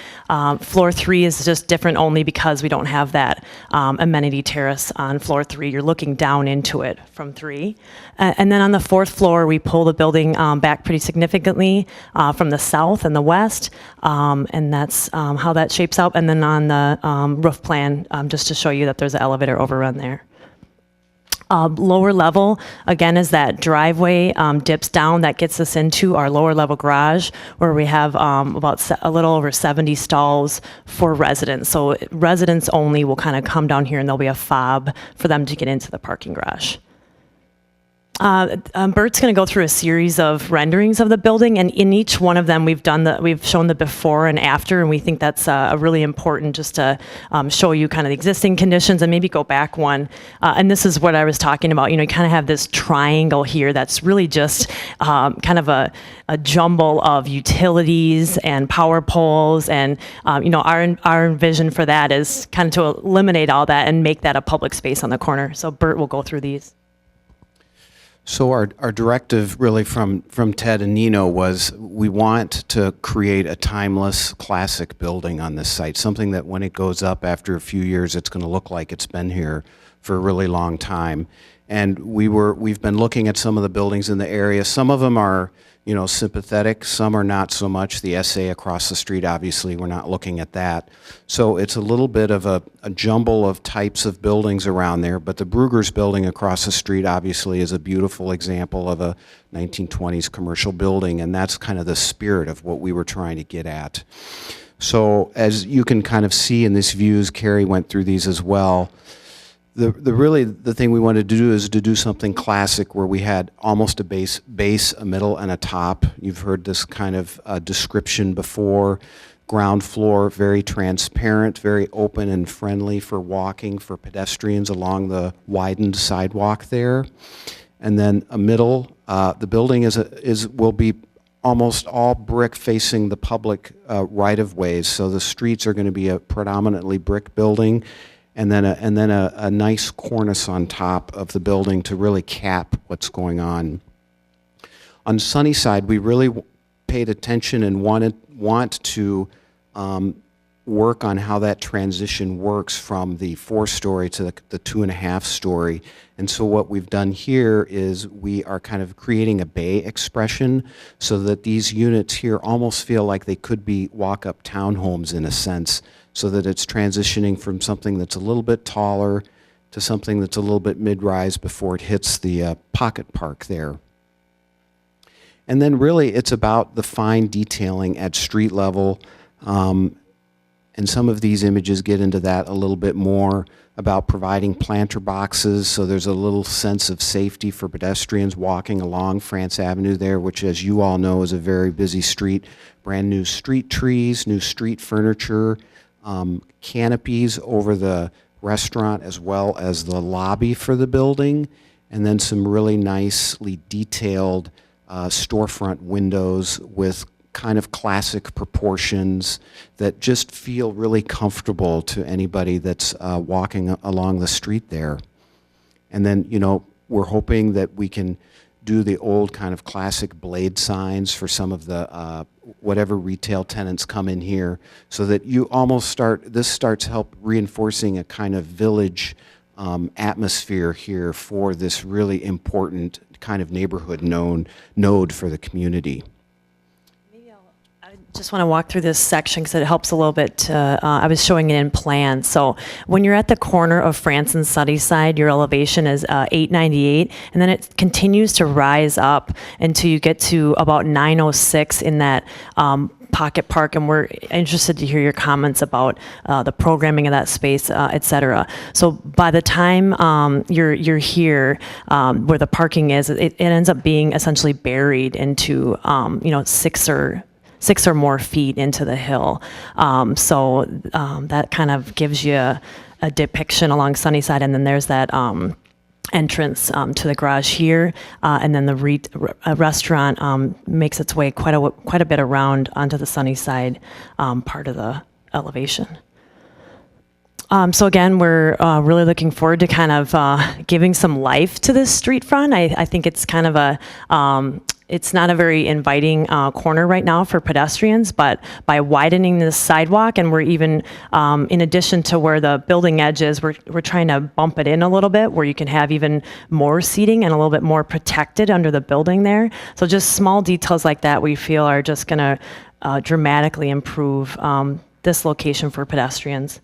Floor 3 is just different only because we don't have that amenity terrace on floor 3. You're looking down into it from 3. And then on the 4th floor, we pull the building back pretty significantly from the south and the west, and that's how that shapes out. And then on the roof plan, just to show you that there's an elevator overrun there. Lower level, again, is that driveway dips down. That gets us into our lower level garage, where we have about a little over 70 stalls for residents. So residents only will kind of come down here, and there'll be a fob for them to get into the parking garage. Bert's going to go through a series of renderings of the building, and in each one of them we've shown the before and after, and we think that's really important just to show you kind of the existing conditions and maybe go back one. And this is what I was talking about. You kind of have this triangle here that's really just kind of a jumble of utilities and power poles, and our vision for that is kind of to eliminate all that and make that a public space on the corner. So Bert will go through these. So our directive really from Ted and Nino was we want to create a timeless classic building on this site, something that when it goes up after a few years, it's going to look like it's been here for a really long time. And we've been looking at some of the buildings in the area. Some of them are, sympathetic. Some are not so much. The SA across the street, obviously, we're not looking at that. So it's a little bit of a jumble of types of buildings around there. But the Brugger's building across the street, obviously, is a beautiful example of a 1920s commercial building. And that's kind of the spirit of what we were trying to get at. So as you can kind of see in these views, Carrie went through these as well. The thing we wanted to do is to do something classic where we had almost a base, a middle, and a top. You've heard this kind of description before. Ground floor, very transparent, very open and friendly for walking for pedestrians along the widened sidewalk there. And then a middle, the building will be almost all brick facing the public right-of-ways. So the streets are going to be a predominantly brick building. And then a nice cornice on top of the building to really cap what's going on. On Sunnyside, we really paid attention and want to work on how that transition works from the 4-story to the 2.5-story. And so what we've done here is we are kind of creating a bay expression so that these units here almost feel like they could be walk-up townhomes in a sense, so that it's transitioning from something that's a little bit taller to something that's a little bit mid-rise before it hits the pocket park there. And then really it's about the fine detailing at street level, and some of these images get into that a little bit more, about providing planter boxes so there's a little sense of safety for pedestrians walking along France Avenue there, which, as you all know, is a very busy street. Brand new street trees, new street furniture, canopies over the restaurant as well as the lobby for the building, and then some really nicely detailed storefront windows with kind of classic proportions that just feel really comfortable to anybody that's walking along the street there. And then, we're hoping that we can do the old kind of classic blade signs for some of the whatever retail tenants come in here, so that you almost starts help reinforcing a kind of village atmosphere here for this really important kind of neighborhood node for the community. I just want to walk through this section because it helps a little bit. I was showing it in plan. So when you're at the corner of France and Sunnyside, your elevation is 898, and then it continues to rise up until you get to about 906 in that pocket park, and we're interested to hear your comments about the programming of that space, et cetera. So by the time you're here, where the parking is, it ends up being essentially buried into 6 or more feet into the hill. So that kind of gives you a depiction along Sunnyside, and then there's that entrance to the garage here, and then the restaurant makes its way quite a bit around onto the Sunnyside part of the elevation. So again, we're really looking forward to kind of giving some life to this street front. I think it's kind of a, it's not a very inviting corner right now for pedestrians, but by widening this sidewalk, and we're even, in addition to where the building edge is, we're trying to bump it in a little bit where you can have even more seating and a little bit more protected under the building there. So just small details like that we feel are just going to dramatically improve this location for pedestrians.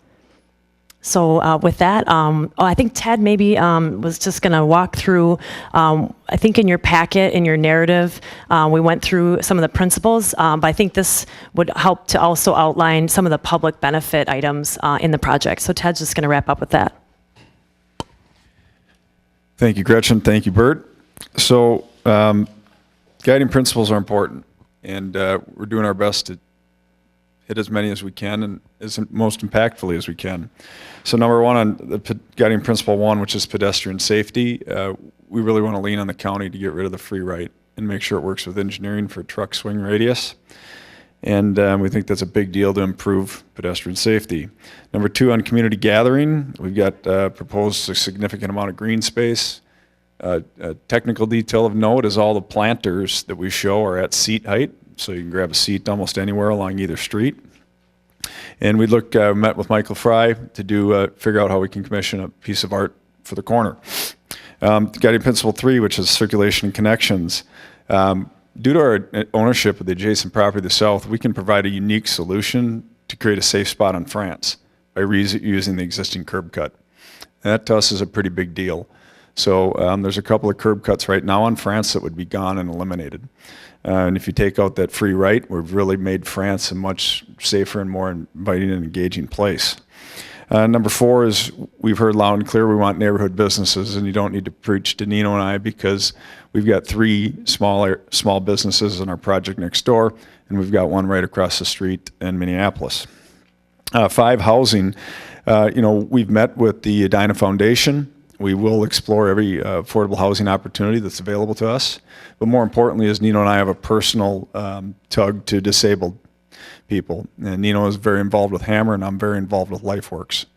So with that, I think Ted maybe was just going to walk through, I think in your packet, in your narrative, we went through some of the principles, but I think this would help to also outline some of the public benefit items in the project. So Ted's just going to wrap up with that. Thank you, Gretchen. Thank you, Bert. So guiding principles are important, and we're doing our best to hit as many as we can and as most impactfully as we can. So number one on the guiding principle one, which is pedestrian safety, we really want to lean on the county to get rid of the free right and make sure it works with engineering for truck swing radius. And we think that's a big deal to improve pedestrian safety. Number two, on community gathering, we've got proposed a significant amount of green space. A technical detail of note is all the planters that we show are at seat height, so you can grab a seat almost anywhere along either street. And we met with Michael Fry to figure out how we can commission a piece of art for the corner. Guiding principle 3, which is circulation and connections. Due to our ownership of the adjacent property to the south, we can provide a unique solution to create a safe spot on France by using the existing curb cut. And that to us is a pretty big deal. So there's a couple of curb cuts right now on France that would be gone and eliminated. And if you take out that free right, we've really made France a much safer and more inviting and engaging place. Number 4 is we've heard loud and clear we want neighborhood businesses, and you don't need to preach to Nino and I because we've got 3 small businesses in our project next door, and we've got one right across the street in Minneapolis. 5, housing. We've met with the Edina Foundation. We will explore every affordable housing opportunity that's available to us. But more importantly is Nino and I have a personal tug to disabled people. And Nino is very involved with Hammer, and I'm very involved with LifeWorks.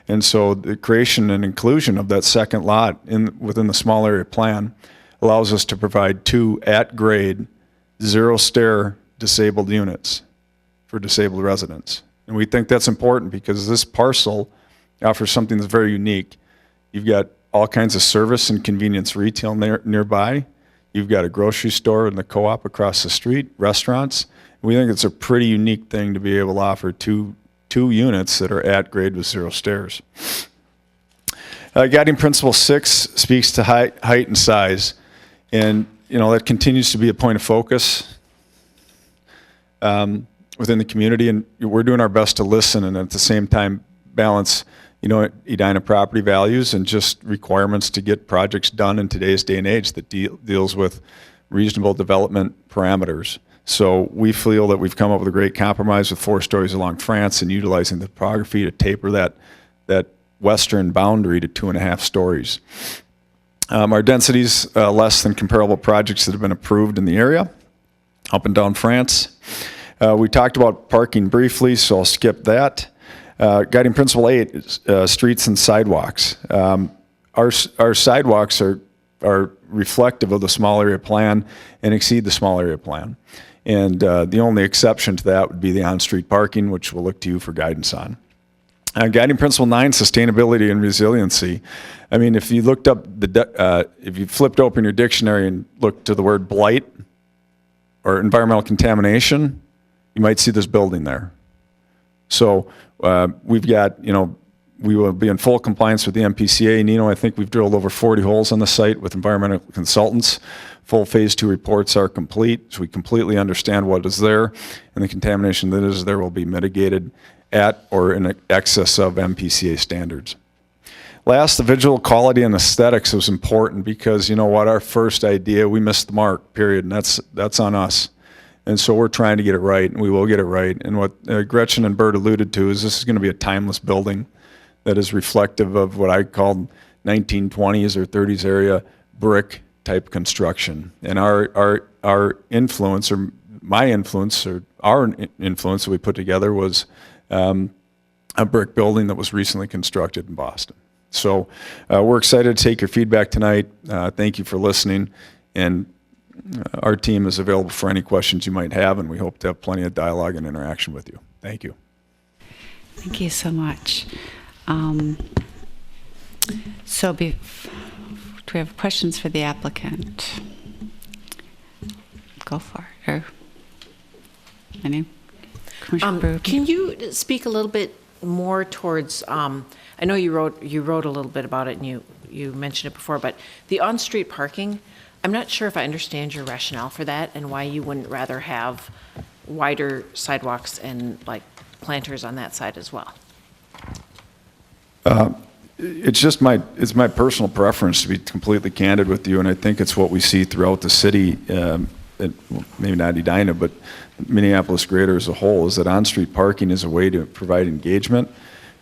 And so the creation and inclusion of that second lot within the small area plan allows us to provide 2 at-grade, zero-stair disabled units for disabled residents. And we think that's important because this parcel offers something that's very unique. You've got all kinds of service and convenience retail nearby. You've got a grocery store and the co-op across the street, restaurants. We think it's a pretty unique thing to be able to offer two units that are at grade with 0 stairs. Guiding principle 6 speaks to height and size. And that continues to be a point of focus within the community. And we're doing our best to listen and at the same time balance Edina property values and just requirements to get projects done in today's day and age that deals with reasonable development parameters. So we feel that we've come up with a great compromise with 4 stories along France and utilizing the topography to taper that western boundary to 2.5 stories. Our density's less than comparable projects that have been approved in the area, up and down France. We talked about parking briefly, so I'll skip that. Guiding principle 8 is streets and sidewalks. Our sidewalks are reflective of the small area plan and exceed the small area plan. And the only exception to that would be the on-street parking, which we'll look to you for guidance on. Guiding principle 9, sustainability and resiliency. I mean, if you looked up if you flipped open your dictionary and looked to the word blight or environmental contamination, you might see this building there. So we've got, we will be in full compliance with the MPCA. Nino, I think we've drilled over 40 holes on the site with environmental consultants. Full phase 2 reports are complete, so we completely understand what is there, and the contamination that is there will be mitigated at or in excess of MPCA standards. Last, the visual quality and aesthetics was important because, our first idea, we missed the mark, period, and that's on us. And so we're trying to get it right, and we will get it right. And what Gretchen and Bert alluded to is this is going to be a timeless building that is reflective of what I called 1920s or 30s area brick type construction. And our influence, or my influence, or our influence that we put together was a brick building that was recently constructed in Boston. So we're excited to take your feedback tonight. Thank you for listening. And our team is available for any questions you might have, and we hope to have plenty of dialogue and interaction with you. Thank you. Thank you so much. Do we have questions for the applicant? Go for it. Or any? Commissioner Brewer? Can you speak a little bit more towards, I know you wrote a little bit about it and you mentioned it before, but the on-street parking, I'm not sure if I understand your rationale for that and why you wouldn't rather have wider sidewalks and like planters on that side as well. It's my personal preference, to be completely candid with you, and I think it's what we see throughout the city, maybe not Edina, but Minneapolis greater as a whole, is that on-street parking is a way to provide engagement.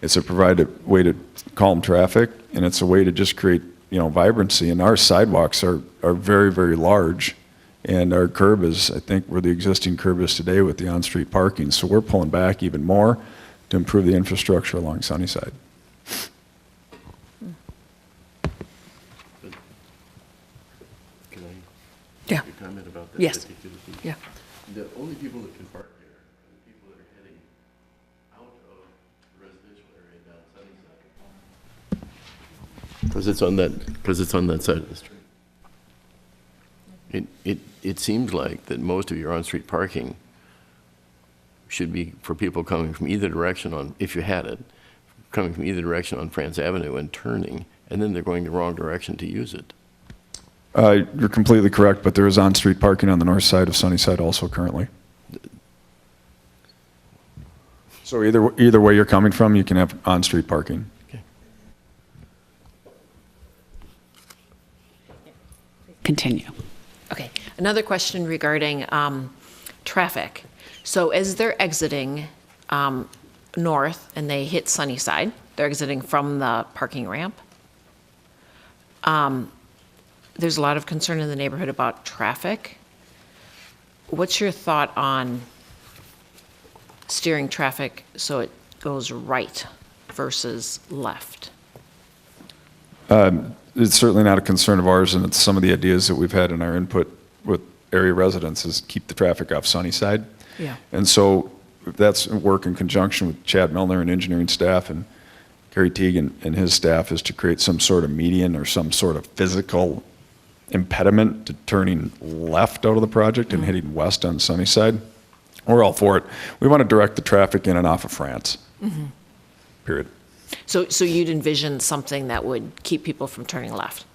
It's a way to calm traffic, and it's a way to just create, vibrancy. And our sidewalks are very, very large, and our curb is, I think, where the existing curb is today with the on-street parking. So we're pulling back even more to improve the infrastructure along Sunnyside. Can I Yeah. make a comment about that? Yes. particular thing? Yeah. The only people that can park there are the people that are heading out of the residential area down Sunnyside. Because it's on that side of the street. It seems like that most of your on-street parking should be for people coming from either direction on, if you had it, coming from either direction on France Avenue and turning, and then they're going the wrong direction to use it. You're completely correct, but there is on-street parking on the north side of Sunnyside also currently. So either way you're coming from, you can have on-street parking. Okay. Continue. Okay, another question regarding traffic. So as they're exiting north and they hit Sunnyside, they're exiting from the parking ramp. There's a lot of concern in the neighborhood about traffic. What's your thought on steering traffic so it goes right versus left? It's certainly not a concern of ours, and it's some of the ideas that we've had in our input with area residents is keep the traffic off Sunnyside. Yeah. And so that's work in conjunction with Chad Milner and engineering staff and Gary Teague and his staff, is to create some sort of median or some sort of physical impediment to turning left out of the project and heading west on Sunnyside. We're all for it. We want to direct the traffic in and off of France. Mm-hmm. Period. So you'd envision something that would keep people from turning left?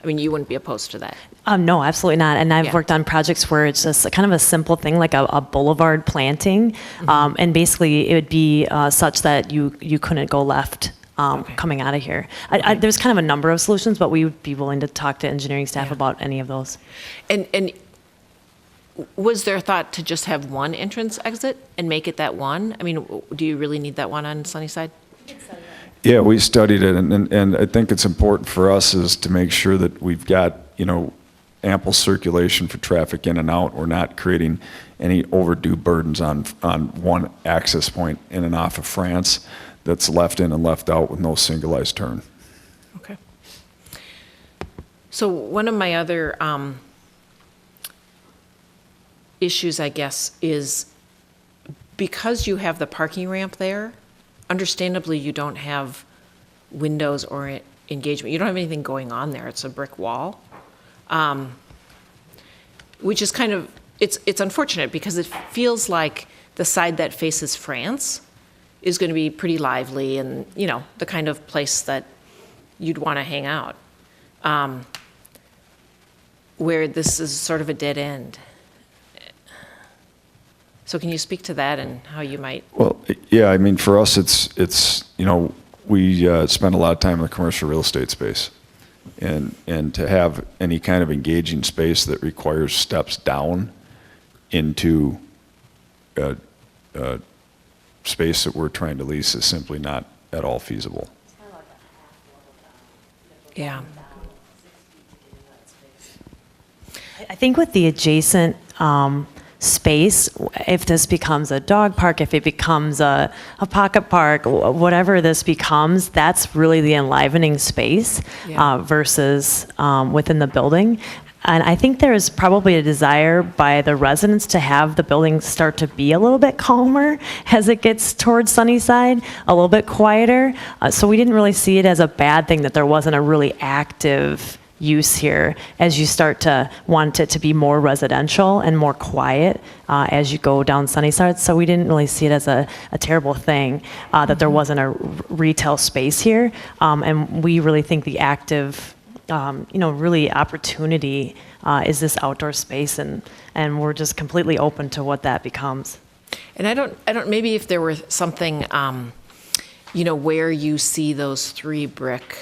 I mean, you wouldn't be opposed to that? No, absolutely not. And I've Yeah. worked on projects where it's just kind of a simple thing, like a boulevard planting. And basically, it would be such that you couldn't go left coming out of here. There's kind of a number of solutions, but we would be willing to talk to engineering staff about any of those. And was there a thought to just have one entrance exit and make it that one? I mean, do you really need that one on Sunnyside? Yeah, we studied it, and I think it's important for us is to make sure that we've got, ample circulation for traffic in and out. We're not creating any overdue burdens on one access point in and off of France that's left in and left out with no singularized turn. Okay. So one of my other issues, I guess, is because you have the parking ramp there, understandably, you don't have windows or engagement. You don't have anything going on there. It's a brick wall, which is kind of, it's unfortunate because it feels like the side that faces France is going to be pretty lively and, the kind of place that you'd want to hang out, where this is sort of a dead end. So can you speak to that and how you might? Well, yeah, I mean, for us, it's we spend a lot of time in the commercial real estate space, and to have any kind of engaging space that requires steps down into a space that we're trying to lease is simply not at all feasible. Yeah. I think with the adjacent space, if this becomes a dog park, if it becomes a pocket park, whatever this becomes, that's really the enlivening space versus within the building. And I think there is probably a desire by the residents to have the building start to be a little bit calmer as it gets towards Sunnyside, a little bit quieter. So we didn't really see it as a bad thing that there wasn't a really active use here as you start to want it to be more residential and more quiet as you go down Sunnyside. So we didn't really see it as a terrible thing that there wasn't a retail space here. And we really think the active really opportunity is this outdoor space, and we're just completely open to what that becomes. And I don't, maybe if there were something, where you see those 3 brick,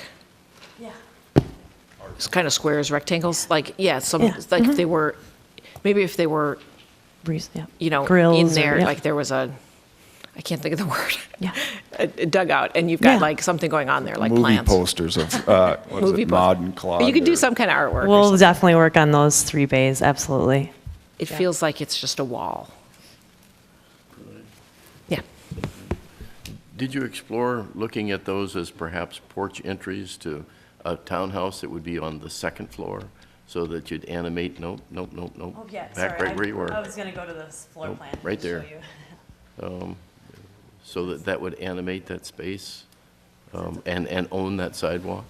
kind of squares, rectangles, like if they were, maybe if they were, Grills in there, or, like there was I can't think of the word. Yeah. A dugout, and you've got like something going on there, like movie plants. posters of Mod and Claude. But you could do some kind of artwork. We'll definitely work on those 3 bays, absolutely. It feels like it's just a wall. Yeah. Did you explore looking at those as perhaps porch entries to a townhouse that would be on the 2nd floor, so that you'd animate? Nope. Oh, yeah, Back right where you were. I was going to go to this floor plan. Right there. So that would animate that space and own that sidewalk?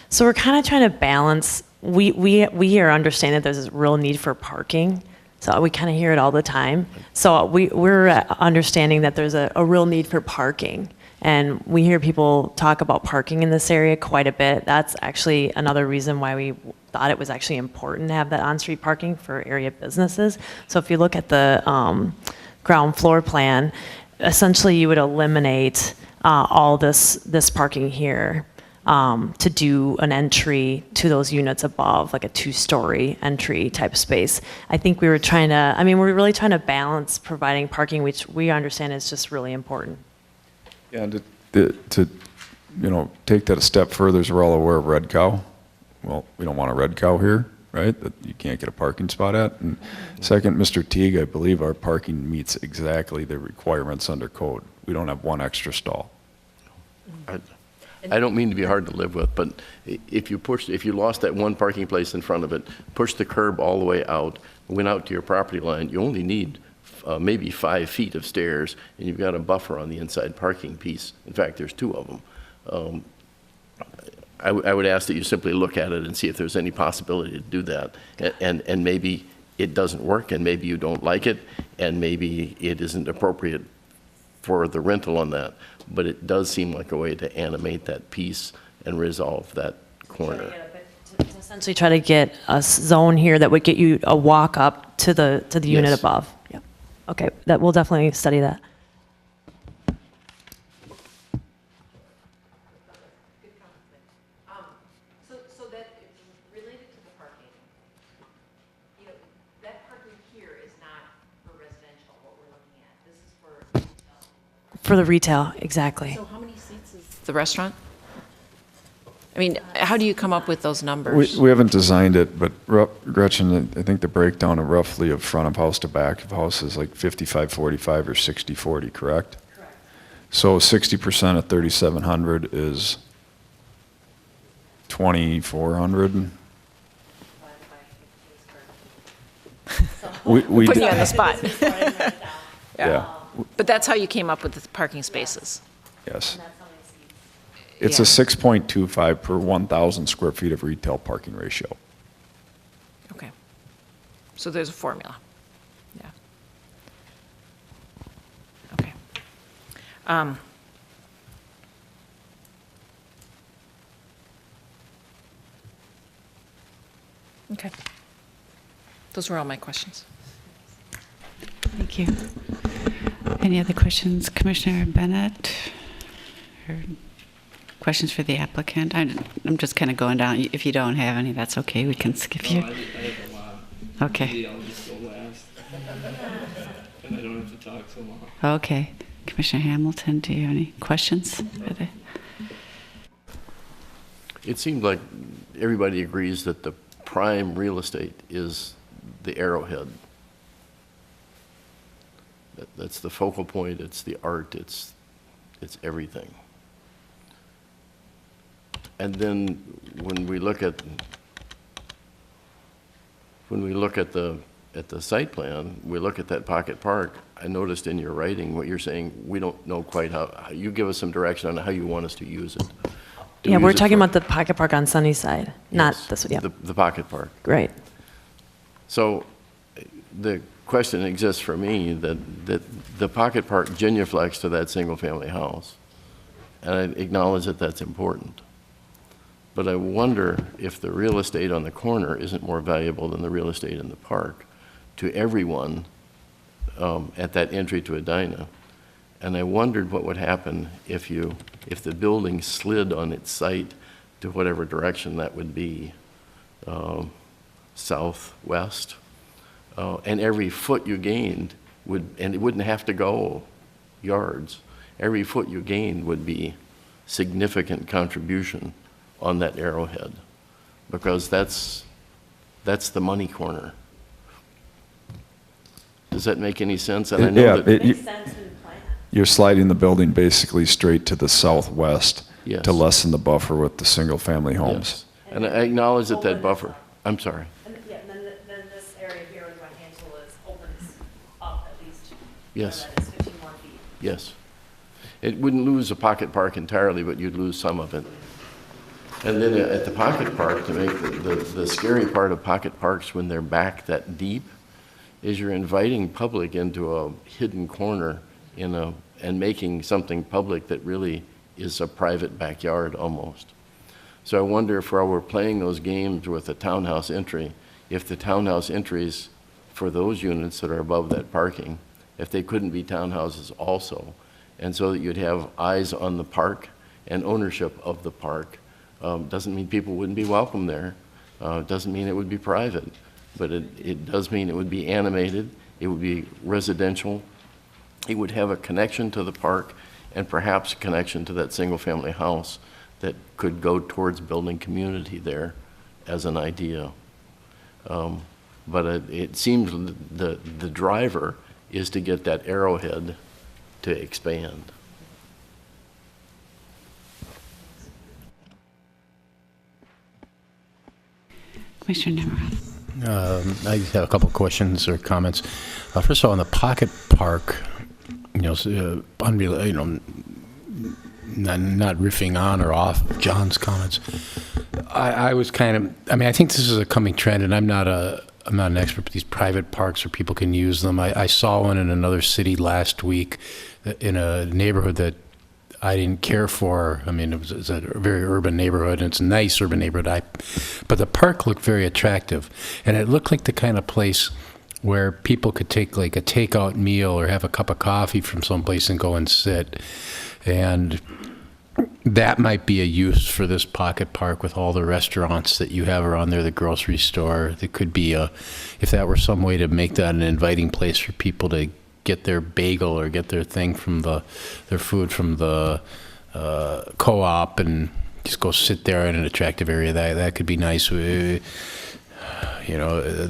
So we're kind of trying to balance, we are understanding that there's a real need for parking. So we kind of hear it all the time. So we're understanding that there's a real need for parking. And we hear people talk about parking in this area quite a bit. That's actually another reason why we thought it was actually important to have that on-street parking for area businesses. So if you look at the ground floor plan, essentially you would eliminate all this parking here to do an entry to those units above, like a 2-story entry type space. I think we're really trying to balance providing parking, which we understand is just really important. Yeah, and to take that a step further, as we're all aware of Red Cow. Well, we don't want a Red Cow here, right? That you can't get a parking spot at. And second, Mr. Teague, I believe our parking meets exactly the requirements under code. We don't have 1 extra stall. I don't mean to be hard to live with, but if you lost that 1 parking place in front of it, push the curb all the way out, went out to your property line, you only need maybe 5 feet of stairs, and you've got a buffer on the inside parking piece. In fact, there's 2 of them. I would ask that you simply look at it and see if there's any possibility to do that. And maybe it doesn't work, and maybe you don't like it, and maybe it isn't appropriate for the rental on that. But it does seem like a way to animate that piece and resolve that corner. To essentially try to get a zone here that would get you a walk up to the unit Yes. above. Yeah. Okay, that we'll definitely study that. So that related to the parking, that parking here is not for residential, what we're looking at. This is for retail. For the retail, exactly. So how many seats is the restaurant? I mean, how do you come up with those numbers? We haven't designed it, but Gretchen, I think the breakdown of roughly of front of house to back of house is like 55-45 or 60-40, correct? Correct. So 60% of 3,700 is 2,400. We Putting did- you on the spot. Yeah, But that's how you came up with the parking spaces? yes. It's Yeah. a 6.25 per 1,000 square feet of retail parking ratio. Okay. So there's a formula. Yeah. Okay. Okay. Those were all my questions. Thank you. Any other questions, Commissioner Bennett? Or questions for the applicant? I'm just kind of going down. If you don't have any, that's okay. We can skip you. I have a lot. Okay. Maybe I'll just go last. And I don't have to talk so long. Okay. Commissioner Hamilton, do you have any questions? for the- It seems like everybody agrees that the prime real estate is the Arrowhead. That's the focal point, it's the art, it's everything. And then when we look at the site plan, we look at that pocket park, I noticed in your writing what you're saying, we don't know quite how you give us some direction on how you want us to use it. Yeah, we're talking about the pocket park on Sunnyside, not Yes, this, yeah. the pocket park. Right. So the question exists for me that the pocket park genuflects to that single-family house, and I acknowledge that that's important. But I wonder if the real estate on the corner isn't more valuable than the real estate in the park to everyone at that entry to Edina. And I wondered what would happen if the building slid on its site to whatever direction that would be, southwest. And every foot you gained and it wouldn't have to go yards, every foot you gained would be significant contribution on that arrowhead, because that's the money corner. Does that make any sense? And I know that Makes sense in the plan. You're sliding the building basically straight to the southwest Yes. to lessen the buffer with the single-family homes. Yes. And I acknowledge that buffer. I'm sorry. And yeah, then this area here is what Hansel is, opens up at least. Yes. That is 15 more feet. Yes. It wouldn't lose a pocket park entirely, but you'd lose some of it. And then at the pocket park, to make the scary part of pocket parks when they're back that deep, is you're inviting public into a hidden corner and making something public that really is a private backyard almost. So I wonder if while we're playing those games with the townhouse entry, if the townhouse entries for those units that are above that parking, if they couldn't be townhouses also, and so that you'd have eyes on the park and ownership of the park. Doesn't mean people wouldn't be welcome there. Doesn't mean it would be private, but it does mean it would be animated, it would be residential, it would have a connection to the park and perhaps a connection to that single-family house that could go towards building community there as an idea. But it seems the driver is to get that arrowhead to expand. Commissioner Namaroff. I have a couple of questions or comments. First of all, on the pocket park, not riffing on or off John's comments. I was I think this is a coming trend, and I'm not an expert, but these private parks where people can use them. I saw one in another city last week in a neighborhood that I didn't care for. I mean, it was a very urban neighborhood, and it's a nice urban neighborhood. But the park looked very attractive, and it looked like the kind of place where people could take like a takeout meal or have a cup of coffee from someplace and go and sit. And that might be a use for this pocket park with all the restaurants that you have around there, the grocery store. There could be if that were some way to make that an inviting place for people to get their bagel or get their thing from their food from the co-op and just go sit there in an attractive area. That could be nice. The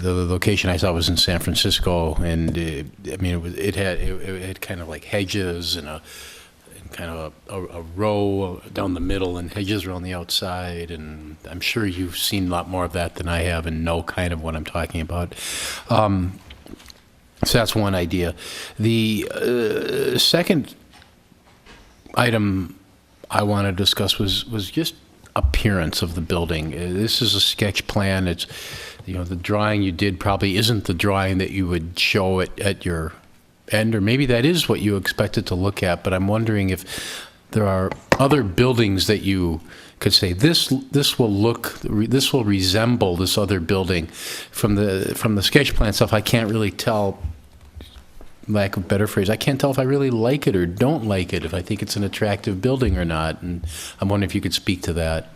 location I saw was in San Francisco, and it had kind of like hedges and kind of a row down the middle and hedges around the outside, and I'm sure you've seen a lot more of that than I have and know kind of what I'm talking about. So that's one idea. The second item I want to discuss was just appearance of the building. This is a sketch plan. It's, the drawing you did probably isn't the drawing that you would show it at your end, or maybe that is what you expected to look at, but I'm wondering if there are other buildings that you could say this will resemble this other building. From the sketch plan stuff, I can't really tell, lack of a better phrase, I can't tell if I really like it or don't like it, if I think it's an attractive building or not, and I'm wondering if you could speak to that.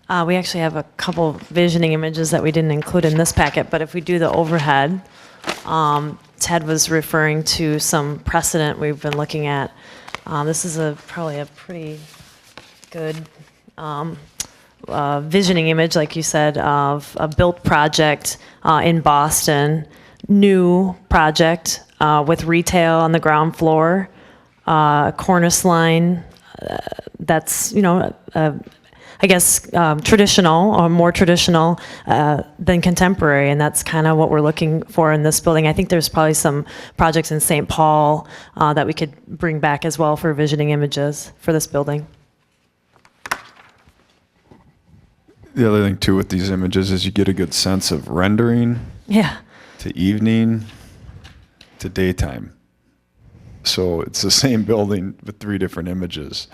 We actually have a couple visioning images that we didn't include in this packet, but if we do the overhead, Ted was referring to some precedent we've been looking at. This is probably a pretty good visioning image, like you said, of a built project in Boston, new project with retail on the ground floor, cornice line that's, I guess, traditional or more traditional than contemporary, and that's kind of what we're looking for in this building. I think there's probably some projects in St. Paul that we could bring back as well for visioning images for this building. The other thing too with these images is you get a good sense of rendering Yeah. to evening to daytime. So it's the same building with 3 different images.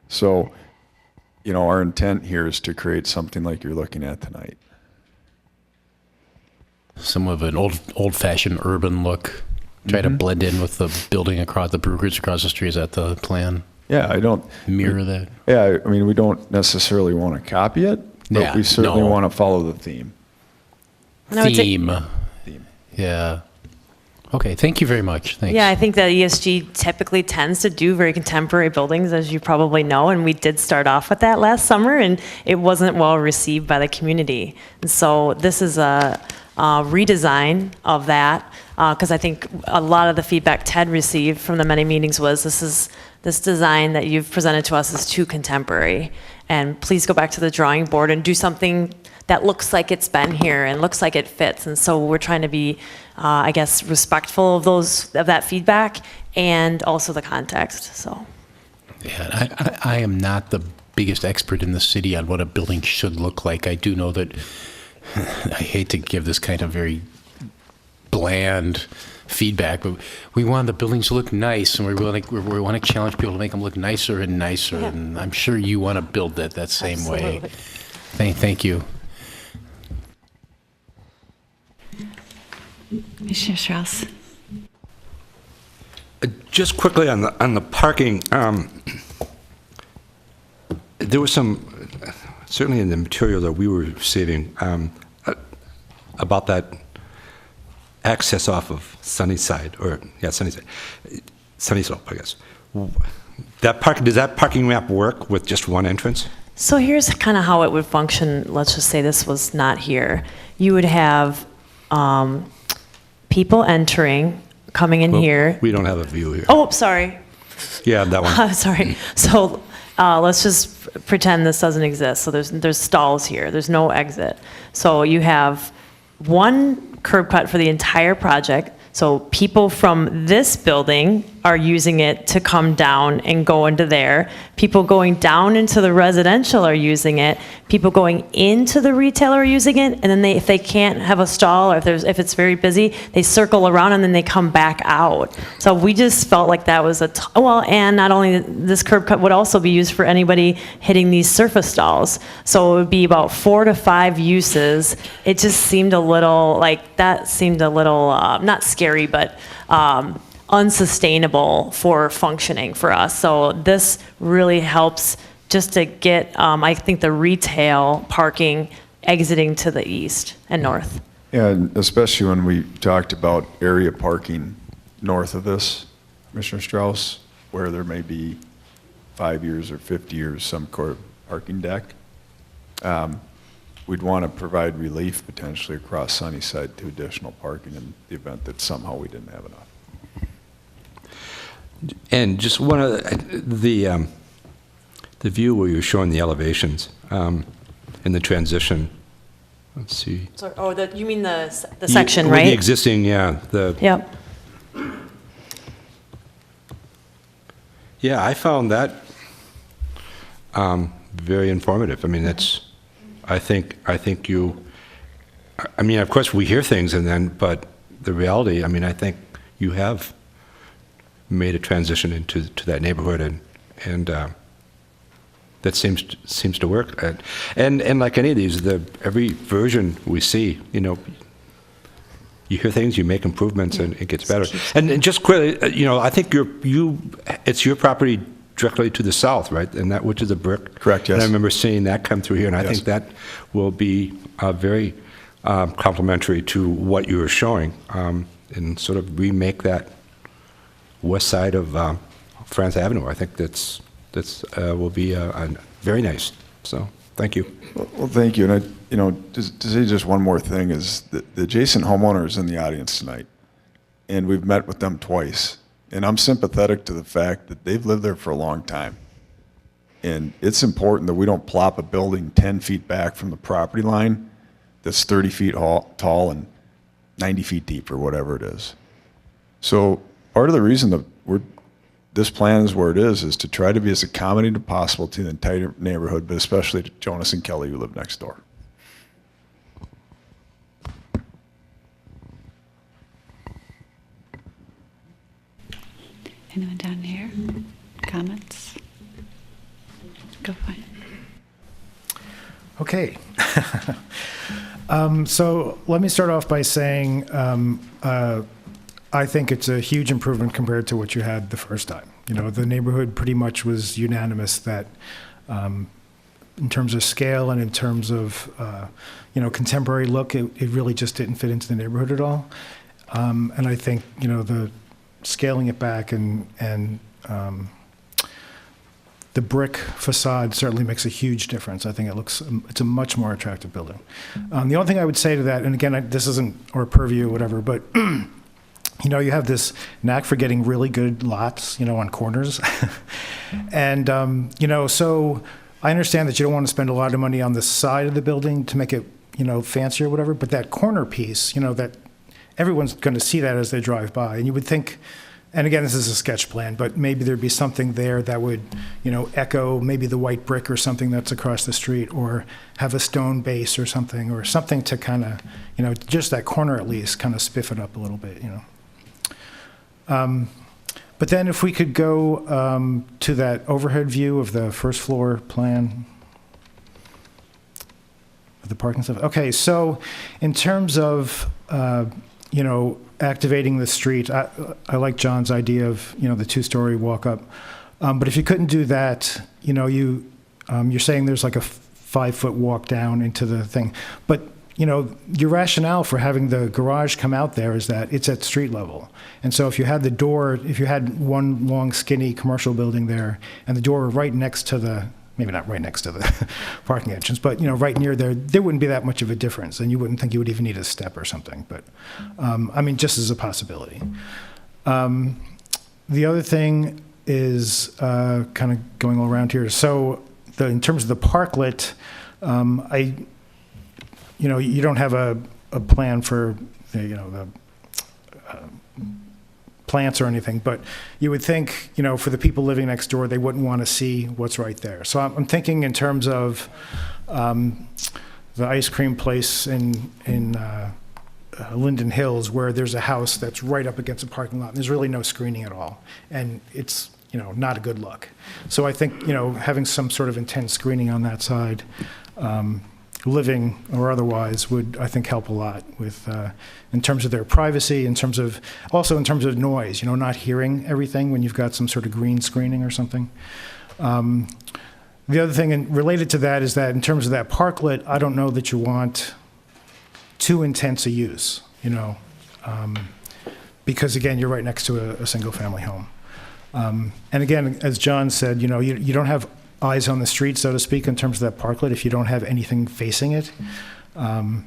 So, our intent here is to create something like you're looking at tonight. Some of an old-fashioned urban look. Try to blend in with the building across the breweries across the street. Is that the plan? Yeah, I don't Mirror that. Yeah, I mean, we don't necessarily want to copy it, but Yeah, we certainly no. want to follow the theme. No, it's a- Theme. Yeah. Okay, thank you very much. Thanks. Yeah, I think that ESG typically tends to do very contemporary buildings, as you probably know, and we did start off with that last summer, and it wasn't well received by the community. And so this is a redesign of that, because I think a lot of the feedback Ted received from the many meetings was this design that you've presented to us is too contemporary, and please go back to the drawing board and do something that looks like it's been here and looks like it fits. And so we're trying to be, I guess, respectful of that feedback and also the context. So, Yeah, I am not the biggest expert in the city on what a building should look like. I do know that I hate to give this kind of very bland feedback, but we want the buildings to look nice, and we want to challenge people to make them look nicer and nicer. Yeah. And I'm sure you want to build that same way. Absolutely. Thank you. Commissioner Strauss. Just quickly on the parking, there was some, certainly in the material that we were receiving, about that access off of Sunnyside, Sunny Slope, I guess. Does that parking map work with just one entrance? So here's kind of how it would function. Let's just say this was not here. You would have people entering, coming in here. We don't have a view here. Oh, sorry. Yeah, that one. Sorry. So let's just pretend this doesn't exist. So there's stalls here. There's no exit. So you have one curb cut for the entire project. So people from this building are using it to come down and go into there. People going down into the residential are using it. People going into the retail are using it. And then if they can't have a stall, or if it's very busy, they circle around and then they come back out. So we just felt like that was and not only this curb cut would also be used for anybody hitting these surface stalls. So it would be about 4 to 5 uses. It just seemed a little not scary, but unsustainable for functioning for us. So this really helps just to get, I think, the retail parking exiting to the east and north. Yeah, and especially when we talked about area parking north of this, Commissioner Strauss, where there may be 5 years or 50 years some sort of parking deck. We'd want to provide relief potentially across Sunnyside to additional parking in the event that somehow we didn't have enough. And just one of the view where you're showing the elevations in the transition. Let's see. So, you mean the section, with right? The existing, yeah. Yep. Yeah, I found that very informative. I mean, I think of course we hear things but the reality, I think you have made a transition into that neighborhood and that seems to work. And like any of these, every version we see, you hear things, you make improvements, and it gets better. And just quickly, I think it's your property directly to the south, right? And that, which is a brick. Correct, yes. And I remember seeing that come through here, and I think that will be very complementary to what you were showing, and sort of remake that west side of France Avenue. I think that's will be very nice. So Thank you. Well, thank you. And just to say just one more thing is the adjacent homeowner is in the audience tonight, and we've met with them twice. And I'm sympathetic to the fact that they've lived there for a long time. And it's important that we don't plop a building 10 feet back from the property line that's 30 feet tall and 90 feet deep or whatever it is. So part of the reason that this plan is where it is to try to be as accommodating as possible to the entire neighborhood, but especially to Jonas and Kelly who live next door. Anyone down here? Comments? Go for it. Okay. So let me start off by saying I think it's a huge improvement compared to what you had the first time. The neighborhood pretty much was unanimous that in terms of scale and in terms of, contemporary look, it really just didn't fit into the neighborhood at all. And I think, the scaling it back and the brick facade certainly makes a huge difference. I think it's a much more attractive building. The only thing I would say to that, and again, this isn't our purview or whatever, but you have this knack for getting really good lots, on corners. And, so I understand that you don't want to spend a lot of money on the side of the building to make it, fancy or whatever, but that corner piece, that everyone's going to see that as they drive by. And you would think, and again, this is a sketch plan, but maybe there'd be something there that would, echo maybe the white brick or something that's across the street, or have a stone base or something to kind of, just that corner at least, kind of spiff it up a little bit, But then if we could go to that overhead view of the first floor plan of the parking stuff. Okay, so in terms of, activating the street, I like John's idea of, the two-story walk-up. But if you couldn't do that, you're saying there's like a 5-foot walk down into the thing. But, your rationale for having the garage come out there is that it's at street level. And so if you had one long, skinny commercial building there, and the door were right next to maybe not right next to the parking entrance, but, right near there wouldn't be that much of a difference, and you wouldn't think you would even need a step or something. But, just as a possibility. The other thing is kind of going all around here. So in terms of the parklet, you don't have a plan for, the plants or anything, but you would think, for the people living next door, they wouldn't want to see what's right there. So I'm thinking in terms of the ice cream place in Linden Hills, where there's a house that's right up against a parking lot, and there's really no screening at all, and it's not a good look. So I think having some sort of intense screening on that side, living or otherwise, would, I think, help a lot with in terms of their privacy, also in terms of noise, not hearing everything when you've got some sort of green screening or something. The other thing, and related to that, is that in terms of that parklet, I don't know that you want too intense a use, because again, you're right next to a single-family home. And again, as John said, you don't have eyes on the street, so to speak, in terms of that parklet, if you don't have anything facing it. And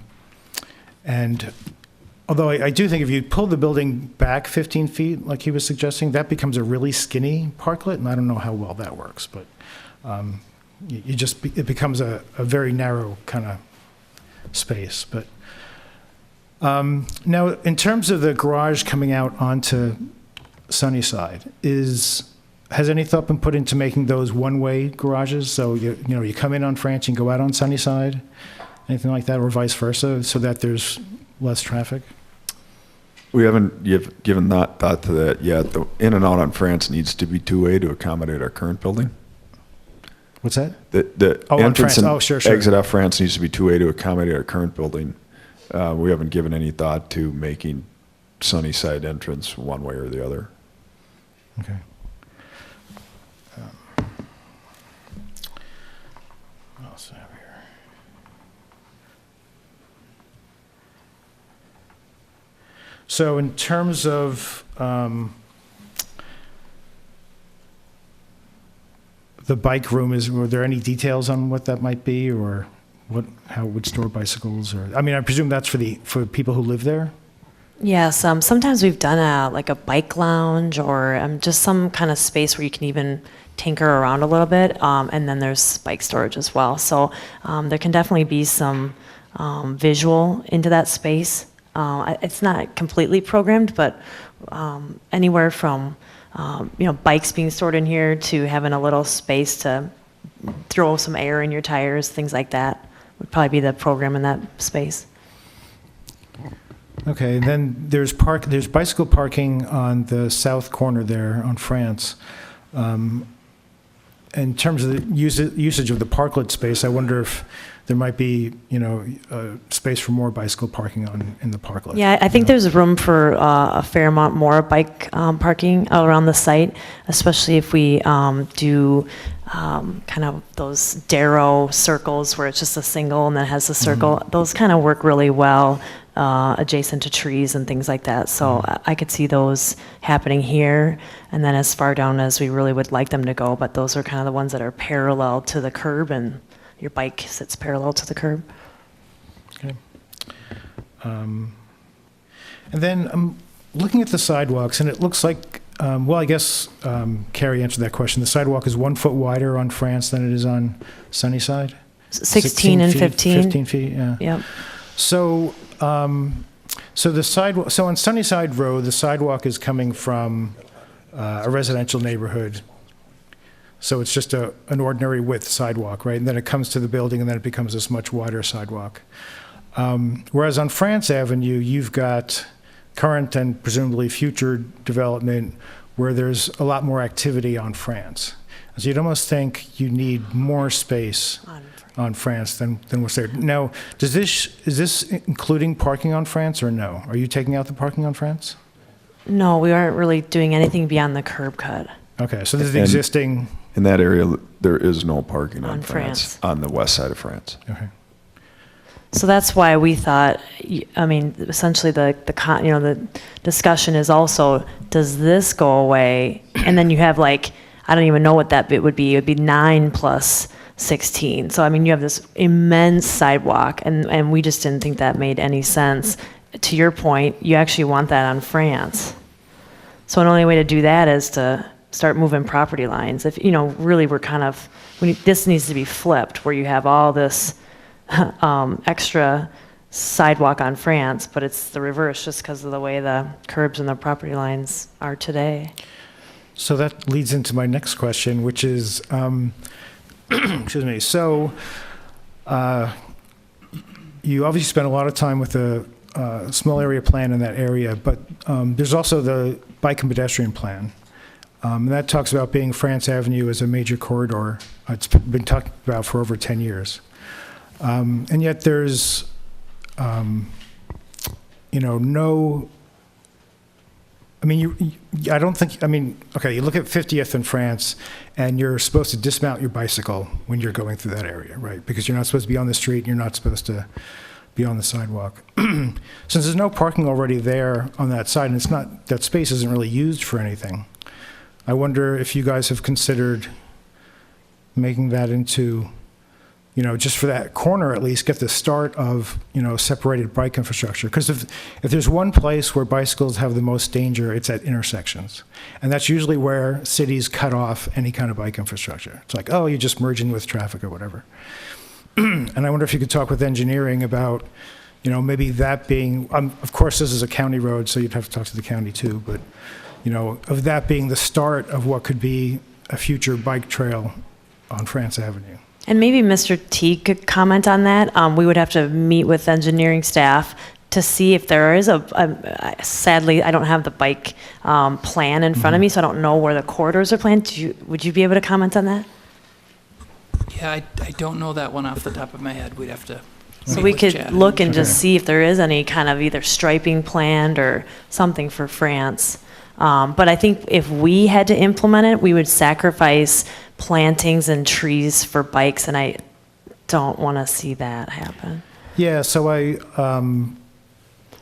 although I do think if you pull the building back 15 feet, like he was suggesting, that becomes a really skinny parklet, and I don't know how well that works, but it becomes a very narrow kind of space. But now, in terms of the garage coming out onto Sunnyside, has any thought been put into making those one-way garages? So you come in on France and go out on Sunnyside, anything like that, or vice versa, so that there's less traffic? We haven't given thought to that yet. The in and out on France needs to be two-way to accommodate our current building. What's that? The on entrance France. and Sure. exit off France needs to be two-way to accommodate our current building. We haven't given any thought to making Sunnyside entrance one way or the other. Okay. What else do I have here? So in terms of the bike room were there any details on what that might be, or how it would store bicycles? Or, I mean, I presume that's for people who live there? Yes, sometimes we've done like a bike lounge or just some kind of space where you can even tinker around a little bit, and then there's bike storage as well. So there can definitely be some visual into that space. It's not completely programmed, but anywhere from bikes being stored in here to having a little space to throw some air in your tires, things like that would probably be the program in that space. Okay, and then there's bicycle parking on the south corner there on France. In terms of the usage of the parklet space, I wonder if there might be, space for more bicycle parking in the parklet. Yeah, I think there's room for a fair amount more bike parking around the site, especially if we do kind of those Darrow circles where it's just a single and then has a circle. Mm-hmm. Those kind of work really well adjacent to trees and things like that. So I could see those happening here, and then as far down as we really would like them to go, but those are kind of the ones that are parallel to the curb, and your bike sits parallel to the curb. Okay. And then I'm looking at the sidewalks, and it looks like, I guess Carrie answered that question. The sidewalk is 1 foot wider on France than it is on Sunnyside? 16 and feet, 15. 15 feet, yeah. Yep. So the sidewalk. So on Sunnyside Road, the sidewalk is coming from a residential neighborhood. So it's just an ordinary width sidewalk, right? And then it comes to the building, and then it becomes this much wider sidewalk. Whereas on France Avenue, you've got current and presumably future development where there's a lot more activity on France. So you'd almost think you need more space on France than what's there. Now, is this including parking on France or no? Are you taking out the parking on France? No, we aren't really doing anything beyond the curb cut. Okay, so there's the existing... In that area, there is no parking On on France, France. on the west side of France. Okay. So that's why we thought, essentially the discussion is also, does this go away? And then you have I don't even know what that bit would be. It would be 9 plus 16. So, you have this immense sidewalk, and we just didn't think that made any sense. To your point, you actually want that on France. So the only way to do that is to start moving property lines. If, really we're kind of, this needs to be flipped, where you have all this extra sidewalk on France, but it's the reverse just because of the way the curbs and the property lines are today. So that leads into my next question, which is, excuse me, so you obviously spent a lot of time with the small area plan in that area, but there's also the bike and pedestrian plan. And that talks about being France Avenue as a major corridor. It's been talked about for over 10 years. And yet there's, no, I don't think, okay, you look at 50th in France, and you're supposed to dismount your bicycle when you're going through that area, right? Because you're not supposed to be on the street, and you're not supposed to be on the sidewalk. Since there's no parking already there on that side, and that space isn't really used for anything, I wonder if you guys have considered making that into, just for that corner at least, get the start of, separated bike infrastructure. Because if there's one place where bicycles have the most danger, it's at intersections. And that's usually where cities cut off any kind of bike infrastructure. It's like, oh, you just merge in with traffic or whatever. And I wonder if you could talk with engineering about, maybe that being, of course this is a county road, so you'd have to talk to the county too, but, of that being the start of what could be a future bike trail on France Avenue. And maybe Mr. Teague could comment on that. We would have to meet with engineering staff to see if there is sadly, I don't have the bike plan in front of me, so I don't know where the corridors are planned. Would you be able to comment on that? Yeah, I don't know that one off the top of my head. We'd have to. So we could look and just see if there is any kind of either striping planned or something for France. But I think if we had to implement it, we would sacrifice plantings and trees for bikes, and I don't want to see that happen. Yeah, so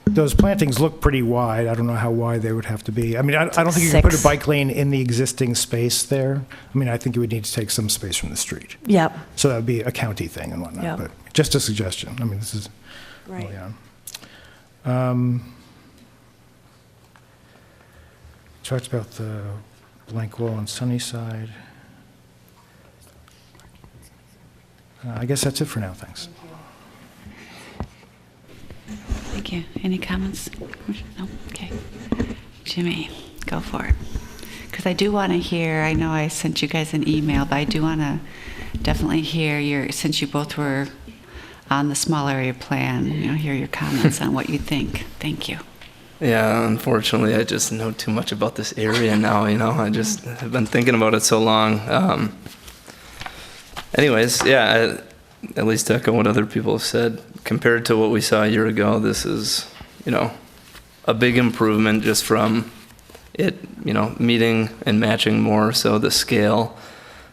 those plantings look pretty wide. I don't know how wide they would have to be. I mean, I don't think you can put a 6. bike lane in the existing space there. I mean, I think you would need to take some space from the street. Yep. So that would be a county thing and whatnot, Yep. but just a suggestion. I mean, this is Right. early on. Talked about the blank wall on Sunnyside. I guess that's it for now, thanks. Thank you. Any comments? No? Okay. Jimmy, go for it. Because I do want to hear, I know I sent you guys an email, but I do want to definitely hear since you both were on the small area plan, hear your comments on what you think. Thank you. Yeah, unfortunately, I just know too much about this area now, I just have been thinking about it so long. Anyways, yeah, at least to echo what other people have said, compared to what we saw a year ago, this is, a big improvement just from it, meeting and matching more so the scale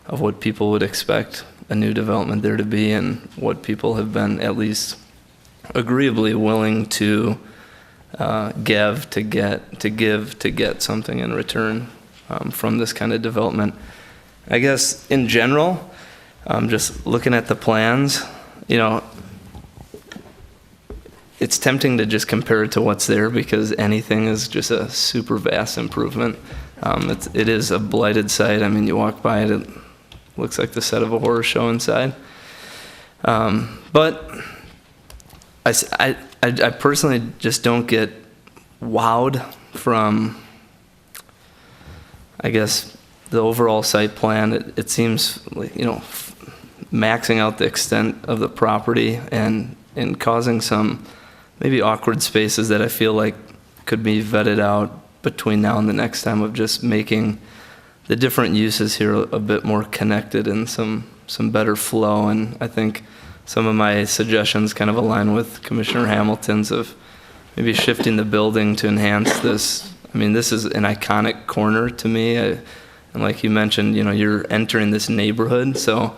of what people would expect a new development there to be and what people have been at least agreeably willing to give to get something in return from this kind of development. I guess in general, just looking at the plans, it's tempting to just compare it to what's there because anything is just a super vast improvement. It is a blighted site. I mean, you walk by it, it looks like the set of a horror show inside. But I personally just don't get wowed from, I guess, the overall site plan. It seems like, maxing out the extent of the property and causing some maybe awkward spaces that I feel like could be vetted out between now and the next time of just making the different uses here a bit more connected and some better flow. And I think some of my suggestions kind of align with Commissioner Hamilton's of maybe shifting the building to enhance this. I mean, this is an iconic corner to me. And like you mentioned, you're entering this neighborhood. So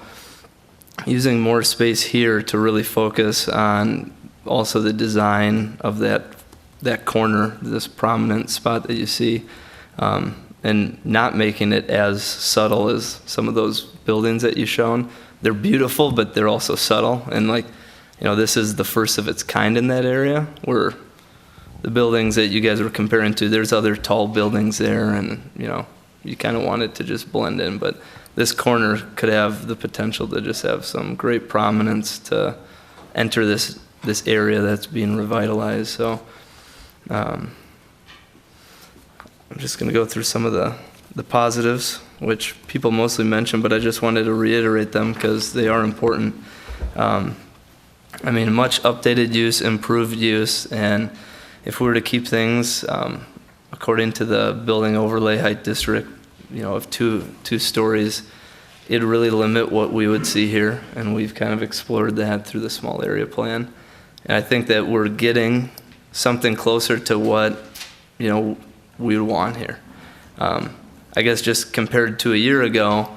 using more space here to really focus on also the design of that corner, this prominent spot that you see, and not making it as subtle as some of those buildings that you've shown. They're beautiful, but they're also subtle. And this is the first of its kind in that area where the buildings that you guys were comparing to, there's other tall buildings there and, you kind of want it to just blend in. But this corner could have the potential to just have some great prominence to enter this area that's being revitalized. So I'm just going to go through some of the positives, which people mostly mention, but I just wanted to reiterate them because they are important. I mean, much updated use, improved use, and if we were to keep things according to the building overlay height district, of two stories, it'd really limit what we would see here, and we've kind of explored that through the small area plan. And I think that we're getting something closer to what, we would want here. I guess just compared to a year ago,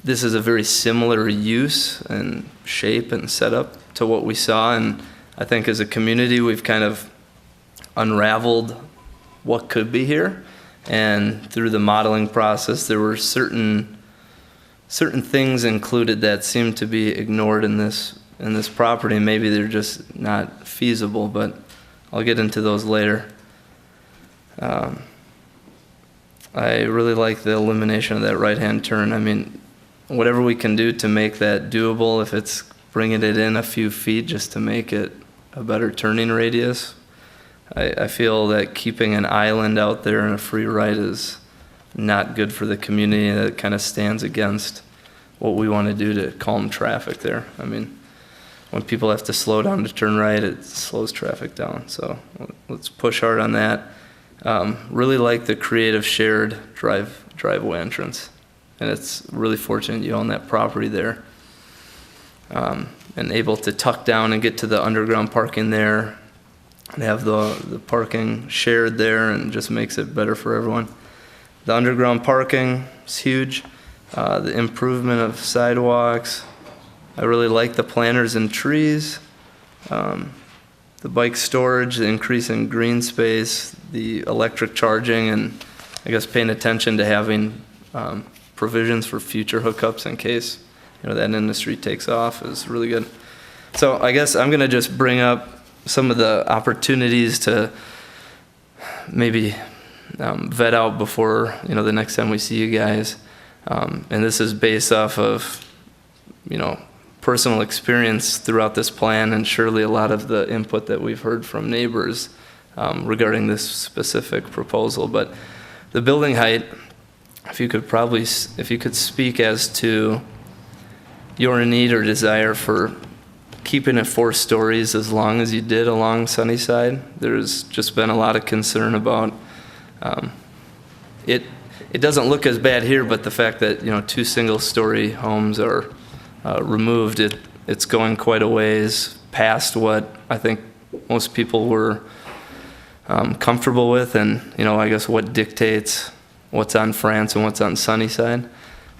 this is a very similar use and shape and setup to what we saw. And I think as a community, we've kind of unraveled what could be here. And through the modeling process, there were certain things included that seemed to be ignored in this property. Maybe they're just not feasible, but I'll get into those later. I really like the elimination of that right-hand turn. I mean, whatever we can do to make that doable, if it's bringing it in a few feet just to make it a better turning radius. I feel that keeping an island out there and a free right is not good for the community. That kind of stands against what we want to do to calm traffic there. I mean, when people have to slow down to turn right, it slows traffic down. So let's push hard on that. Really like the creative shared driveway entrance. And it's really fortunate you own that property there. And able to tuck down and get to the underground parking there and have the parking shared there, and just makes it better for everyone. The underground parking is huge. The improvement of sidewalks. I really like the planters and trees. the bike storage, the increase in green space, the electric charging, and I guess paying attention to having provisions for future hookups in case, that industry takes off is really good. So I guess I'm gonna just bring up some of the opportunities to maybe vet out before, the next time we see you guys. And this is based off of, personal experience throughout this plan, and surely a lot of the input that we've heard from neighbors regarding this specific proposal. But the building height, if you could speak as to your need or desire for keeping it 4 stories as long as you did along Sunnyside. There's just been a lot of concern about it. It doesn't look as bad here, but the fact that 2 single-story homes are removed, it's going quite a ways past what I think most people were comfortable with, and I guess what dictates what's on France and what's on Sunnyside.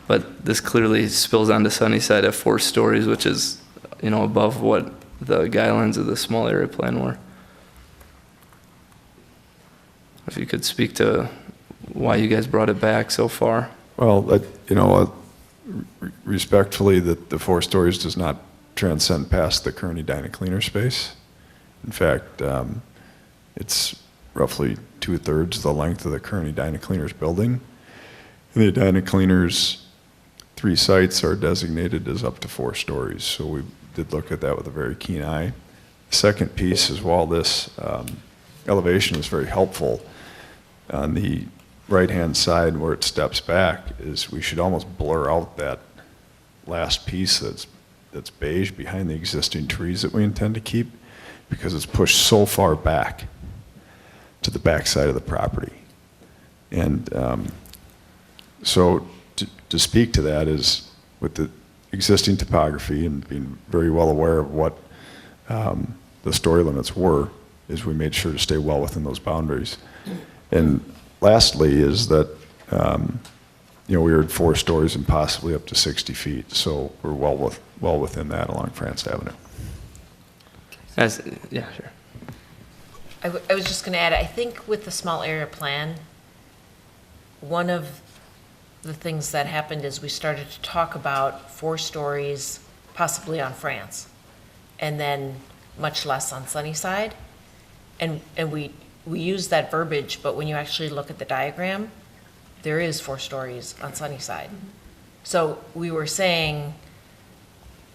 But this clearly spills onto Sunnyside at 4 stories, which is above what the guidelines of the small area plan were. If you could speak to why you guys brought it back so far. Well, respectfully, that the 4 stories does not transcend past the current Edina cleaner space. In fact, it's roughly 2/3 the length of the current Edina cleaners building. And the Edina cleaners 3 sites are designated as up to 4 stories. So we did look at that with a very keen eye. The second piece is, while this elevation is very helpful, on the right-hand side where it steps back, is we should almost blur out that last piece that's beige behind the existing trees that we intend to keep, because it's pushed so far back to the back side of the property. And so to speak to that is, with the existing topography and being very well aware of what the story limits were, is we made sure to stay well within those boundaries. And lastly is that, we were at 4 stories and possibly up to 60 feet, so we're well within that along France Avenue. Yeah, sure. I was just going to add, I think with the small area plan, one of the things that happened is we started to talk about 4 stories possibly on France, and then much less on Sunnyside. And we use that verbiage, but when you actually look at the diagram, there is 4 stories on Sunnyside. So we were saying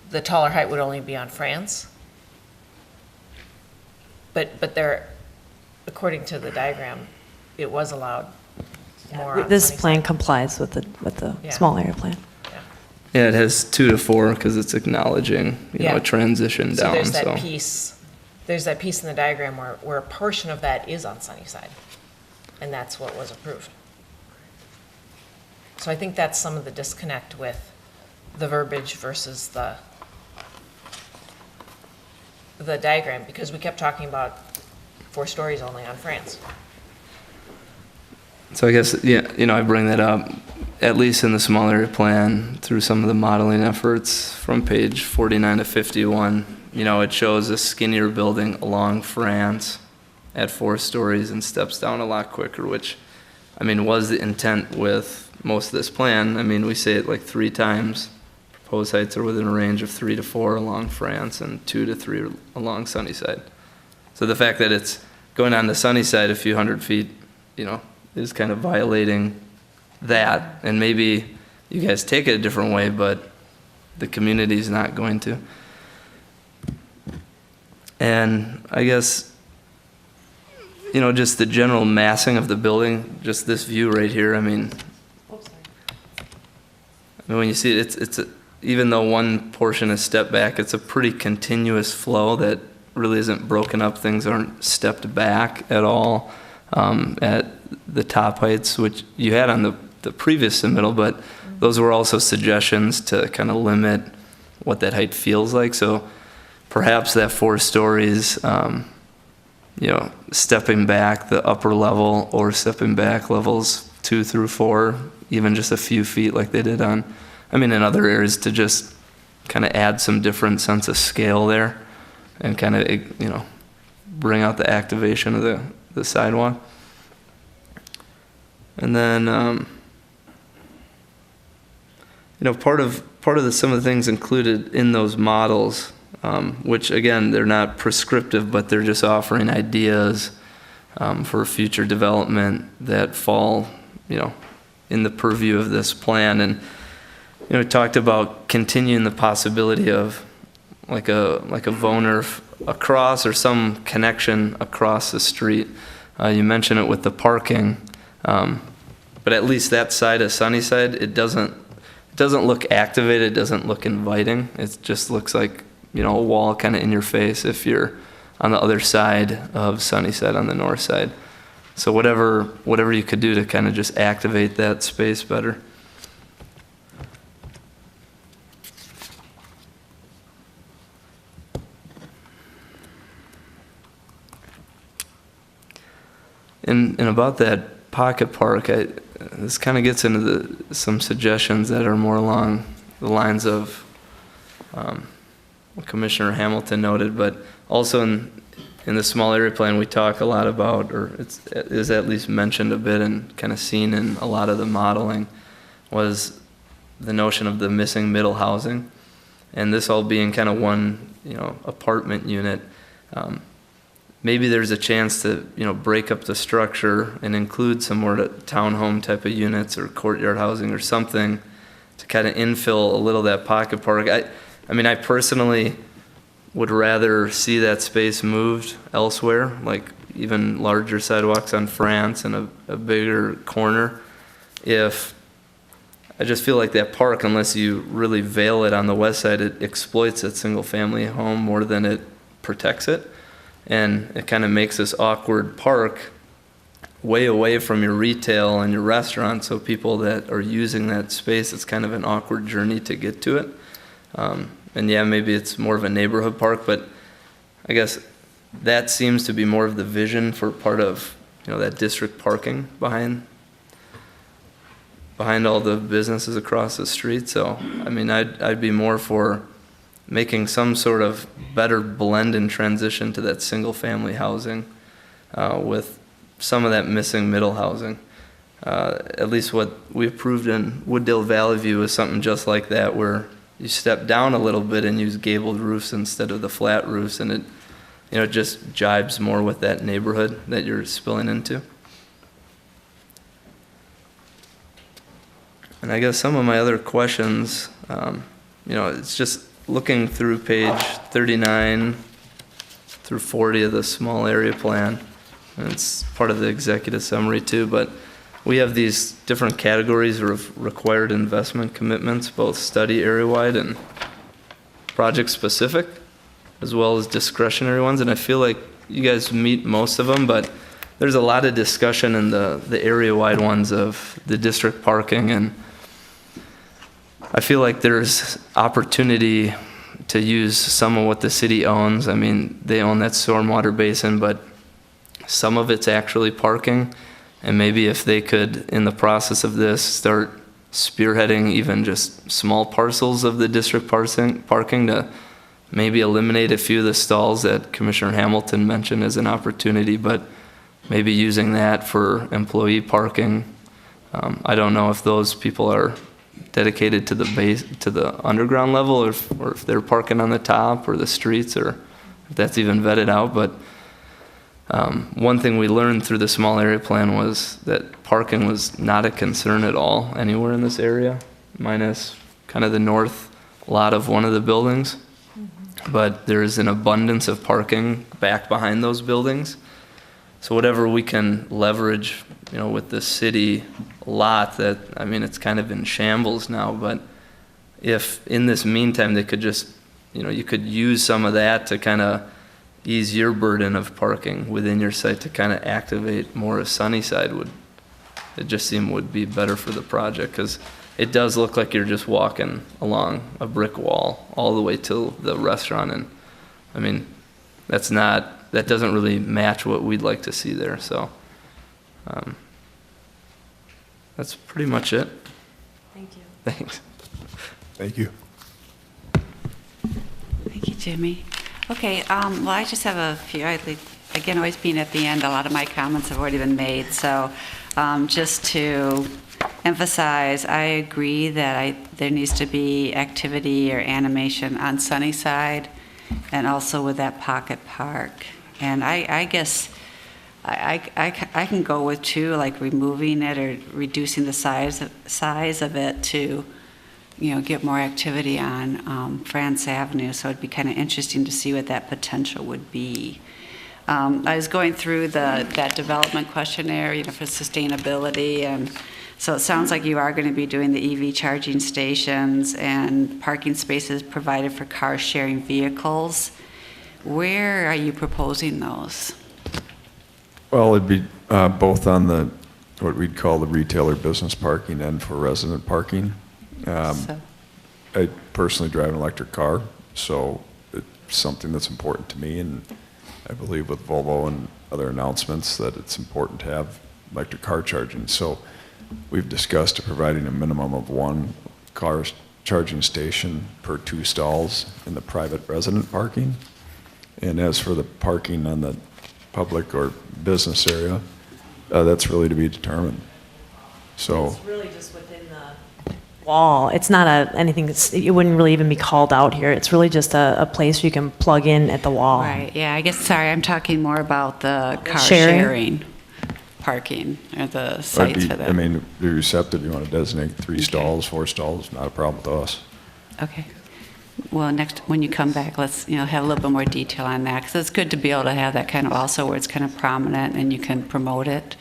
the taller height would only be on France, but there, according to the diagram, it was allowed more on This Sunnyside. plan complies with the Yeah. small area plan. Yeah, it has 2 to 4 because it's acknowledging, Yeah. a transition So down. there's that piece in the diagram where a portion of that is on Sunnyside, and that's what was approved. So I think that's some of the disconnect with the verbiage versus the diagram, because we kept talking about 4 stories only on France. So I guess, I bring that up, at least in the small area plan, through some of the modeling efforts from page 49 to 51. It shows a skinnier building along France at 4 stories and steps down a lot quicker, which, was the intent with most of this plan. We say it like 3 times. Proposed heights are within a range of 3 to 4 along France and 2 to 3 along Sunnyside. So the fact that it's going on the Sunnyside a few hundred feet, is kind of violating that. And maybe you guys take it a different way, but the community's not going to. And I guess, just the general massing of the building, just this view right here, when you see it, even though one portion is stepped back, it's a pretty continuous flow that really isn't broken up. Things aren't stepped back at all at the top heights, which you had on the previous submittal, but those were also suggestions to kind of limit what that height feels like. So perhaps that 4 stories, stepping back the upper level or stepping back levels 2 through 4, even just a few feet like they did in other areas, to just kind of add some different sense of scale there and kind of, bring out the activation of the sidewalk. And then, part of some of the things included in those models, which again, they're not prescriptive, but they're just offering ideas for future development that fall, in the purview of this plan. And we talked about continuing the possibility of like a Voner across or some connection across the street. You mentioned it with the parking, but at least that side of Sunnyside, it doesn't look activated, it doesn't look inviting. It just looks like, a wall kind of in your face if you're on the other side of Sunnyside on the north side. So whatever you could do to kind of just activate that space better. And about that pocket park, this kind of gets into some suggestions that are more along the lines of what Commissioner Hamilton noted, but also in the small area plan we talk a lot about, or it is at least mentioned a bit and kind of seen in a lot of the modeling, was the notion of the missing middle housing. And this all being kind of one, apartment unit. Maybe there's a chance to, break up the structure and include some more townhome type of units or courtyard housing or something to kind of infill a little of that pocket park. I personally would rather see that space moved elsewhere, like even larger sidewalks on France and a bigger corner. I just feel like that park, unless you really veil it on the west side, it exploits that single family home more than it protects it. And it kind of makes this awkward park way away from your retail and your restaurant, so people that are using that space, it's kind of an awkward journey to get to it. And yeah, maybe it's more of a neighborhood park, but I guess that seems to be more of the vision for part of, that district parking behind all the businesses across the street. So, I'd be more for making some sort of better blend and transition to that single family housing with some of that missing middle housing. At least what we approved in Wooddale Valley View is something just like that, where you step down a little bit and use gabled roofs instead of the flat roofs, and it just jibes more with that neighborhood that you're spilling into. And I guess some of my other questions, it's just looking through page 39 through 40 of the small area plan, and it's part of the executive summary too, but we have these different categories of required investment commitments, both study area-wide and project-specific, as well as discretionary ones, and I feel like you guys meet most of them, but there's a lot of discussion in the area-wide ones of the district parking, and I feel like there's opportunity to use some of what the city owns. They own that stormwater basin, but some of it's actually parking. And maybe if they could, in the process of this, start spearheading even just small parcels of the district parking to maybe eliminate a few of the stalls that Commissioner Hamilton mentioned as an opportunity, but maybe using that for employee parking. I don't know if those people are dedicated to the underground level, or if they're parking on the top or the streets, or if that's even vetted out. But one thing we learned through the small area plan was that parking was not a concern at all anywhere in this area, minus kind of the north lot of one of the buildings. Mm-hmm. But there's an abundance of parking back behind those buildings. So whatever we can leverage, with the city lot that, it's kind of in shambles now, but if in this meantime they could just, you could use some of that to kind of ease your burden of parking within your site to kind of activate more of Sunnyside, would be better for the project, because it does look like you're just walking along a brick wall all the way to the restaurant, and that doesn't really match what we'd like to see there. So that's pretty much it. Thank you. Thanks. Thank you. Thank you, Jimmy. Okay, well, I just have a few, I'd again, always being at the end, a lot of my comments have already been made. So just to emphasize, I agree that there needs to be activity or animation on Sunnyside and also with that pocket park. And I guess I can go with too, like removing it or reducing the size of it to, get more activity on France Avenue. So it'd be kind of interesting to see what that potential would be. I was going through that development questionnaire, for sustainability, and so it sounds like you are going to be doing the EV charging stations and parking spaces provided for car sharing vehicles. Where are you proposing those? Well, it'd be both on what we'd call the retailer business parking and for resident parking. I personally drive an electric car, so it's something that's important to me, and I believe with Volvo and other announcements that it's important to have electric car charging. So we've discussed providing a minimum of 1 car charging station per 2 stalls in the private resident parking. And as for the parking on the public or business area, that's really to be determined. So it's really just within the wall. It's not anything. It wouldn't really even be called out here. It's really just a place you can plug in at the wall. Right. Yeah. I guess. Sorry, I'm talking more about the car Sharing? sharing parking or the sites for that. I mean, be receptive. You want to designate 3 stalls, 4 stalls, not a problem with us. Okay. Well, when you come back, let's have a little bit more detail on that, because it's good to be able to have that kind of also where it's kind of prominent and you can promote it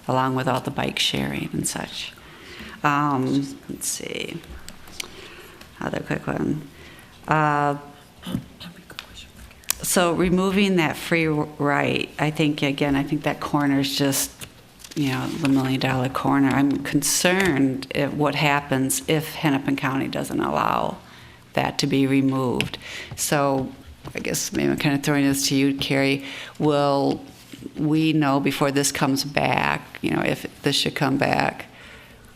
along with all the bike sharing and such. Let's see. Other quick one. So removing that free right, I think that corner is just, the $1 million corner. I'm concerned at what happens if Hennepin County doesn't allow that to be removed. So I guess maybe I'm kind of throwing this to you, Carrie. Will we know before this comes back, if this should come back,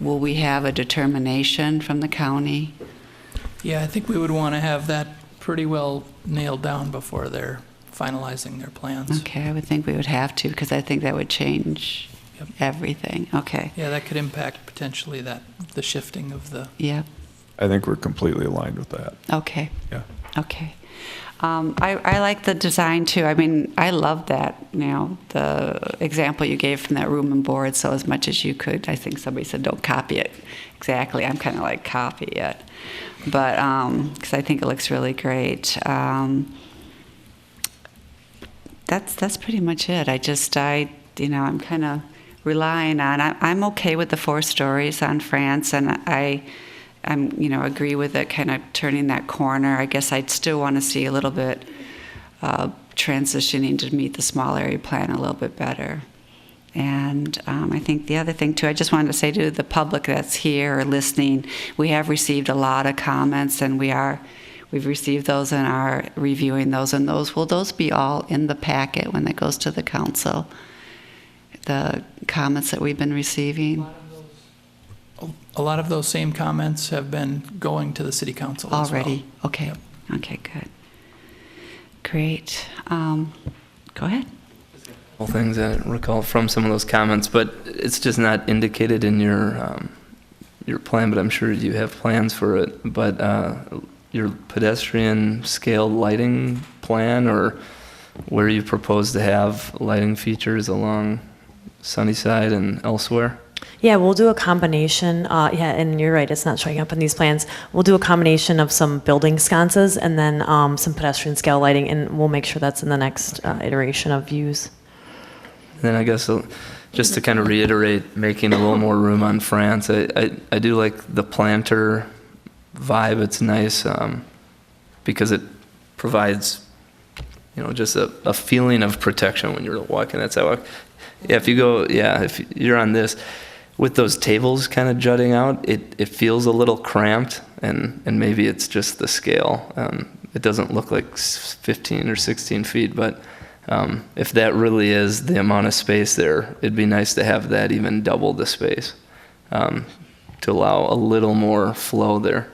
will we have a determination from the county? Yeah, I think we would want to have that pretty well nailed down before they're finalizing their plans. Okay, I would think we would have to, because I think that would change everything. Okay. Yeah, that could impact potentially the shifting of the... Yep. I think we're completely aligned with that. Okay. Yeah. Okay. I like the design too. I mean, I love that, the example you gave from that room and board. So as much as you could, I think somebody said, don't copy it exactly. I'm kind of like, copy it. But, because I think it looks really great. That's pretty much it. I'm kind of relying on, I'm okay with the 4 stories on France, and I'm agree with it, kind of turning that corner. I guess I'd still want to see a little bit transitioning to meet the small area plan a little bit better. And I think the other thing too, I just wanted to say to the public that's here or listening, we have received a lot of comments, and we've received those and are reviewing those. And will those be all in the packet when it goes to the council? The comments that we've been receiving. A lot of those same comments have been going to the city council already. As well. Okay. Yep. Okay, good. Great. Go ahead. Things I recall from some of those comments, but it's just not indicated in your plan, but I'm sure you have plans for it. But your pedestrian scale lighting plan, or where you propose to have lighting features along Sunnyside and elsewhere? Yeah, we'll do a combination. And you're right, it's not showing up in these plans. We'll do a combination of some building sconces and then some pedestrian scale lighting, and we'll make sure that's in the next iteration of views. And then I guess just to kind of reiterate, making a little more room on France, I do like the planter vibe. It's nice because it provides, just a feeling of protection when you're walking that sidewalk. Yeah, if you're on this, with those tables kind of jutting out, it feels a little cramped, and maybe it's just the scale. It doesn't look like 15 or 16 feet, but if that really is the amount of space there, it'd be nice to have that even double the space to allow a little more flow there.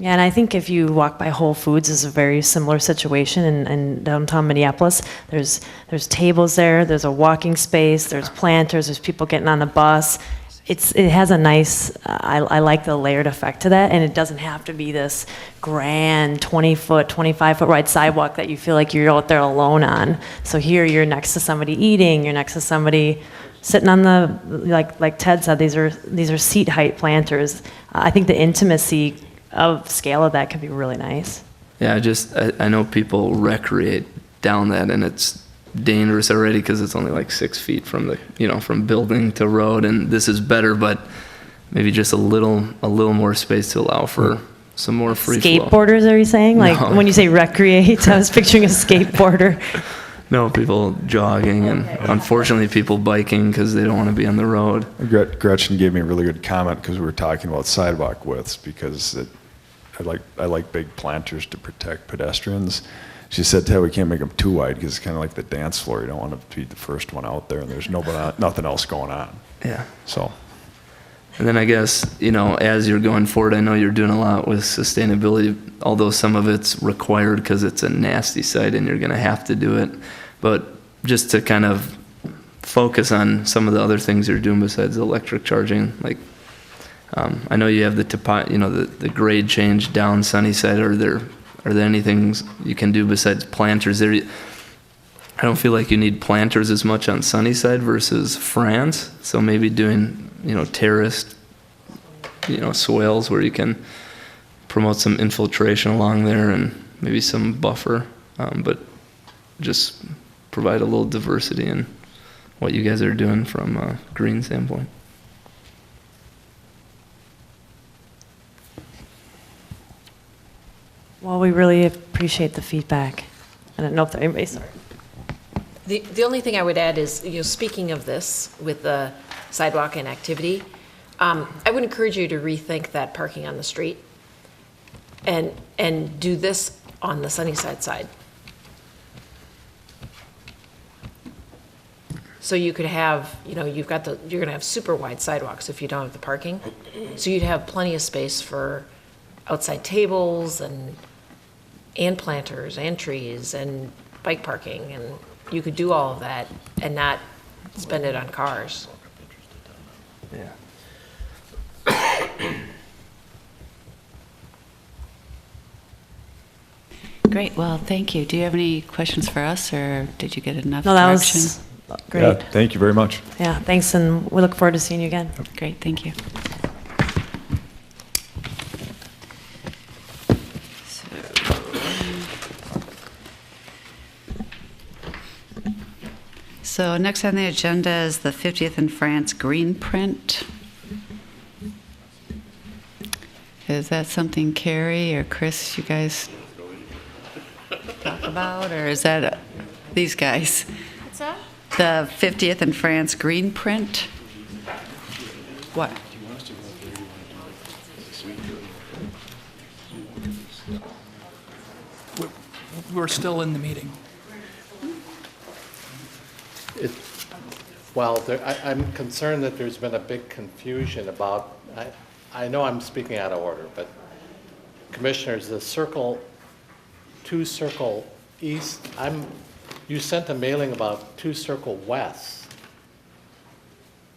Yeah, and I think if you walk by Whole Foods, it's a very similar situation in downtown Minneapolis. There's tables there, there's a walking space, there's planters, there's people getting on the bus. It has a nice, I like the layered effect to that, and it doesn't have to be this grand 20-foot, 25-foot wide sidewalk that you feel like you're out there alone on. So here you're next to somebody eating, you're next to somebody sitting on the, like Ted said, these are seat height planters. I think the intimacy of scale of that could be really nice. Yeah, I know people recreate down that, and it's dangerous already because it's only like 6 feet from the, from building to road, and this is better, but maybe just a little more space to allow for some more free flow. Skateboarders, are you saying? Like when you say recreate, I was picturing a skateboarder. No, people jogging and unfortunately people biking because they don't want to be on the road. Gretchen gave me a really good comment because we were talking about sidewalk widths because I like big planters to protect pedestrians. She said, Ted, we can't make them too wide because it's kind of like the dance floor. You don't want to be the first one out there and there's nothing else going on. Yeah. So. And then I guess, as you're going forward, I know you're doing a lot with sustainability, although some of it's required because it's a nasty site and you're going to have to do it. But just to kind of focus on some of the other things you're doing besides electric charging, like I know you have the grade change down Sunnyside. Are there any things you can do besides planters there? I don't feel like you need planters as much on Sunnyside versus France. So maybe doing, terraced, swales where you can promote some infiltration along there and maybe some buffer, but just provide a little diversity in what you guys are doing from a green standpoint. Well, we really appreciate the feedback. I don't know if anybody's sorry. The only thing I would add is, speaking of this with the sidewalk and activity, I would encourage you to rethink that parking on the street and do this on the Sunnyside side. So you could have, you're going to have super wide sidewalks if you don't have the parking. So you'd have plenty of space for outside tables and planters and trees and bike parking, and you could do all of that and not spend it on cars. Yeah. Great, well, thank you. Do you have any questions for us, or did you get enough No, that direction? was great. Yeah, thank you very much. Yeah, thanks, and we look forward to seeing you again. Great, thank you. So next on the agenda is the 50th in France green print. Is that something Carrie or Chris, you guys talk about, or is that these guys? What's that? The 50th in France green print? What? We're still in the meeting. I'm concerned that there's been a big confusion about, I know I'm speaking out of order, but commissioners, the two circle east, you sent a mailing about 2 Circle West.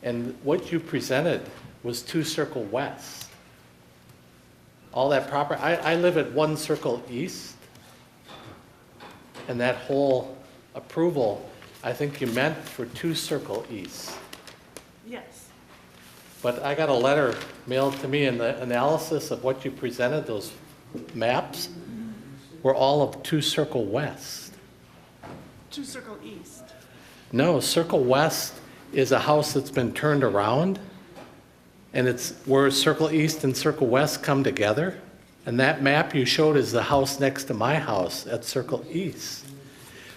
And what you presented was 2 Circle West. All that proper, I live at 1 Circle East. And that whole approval, I think you meant for 2 Circle East. Yes. But I got a letter mailed to me, and the analysis of what you presented, those maps, were all of 2 Circle West. 2 Circle East. No, Circle West is a house that's been turned around, and it's where Circle East and Circle West come together. And that map you showed is the house next to my house at Circle East.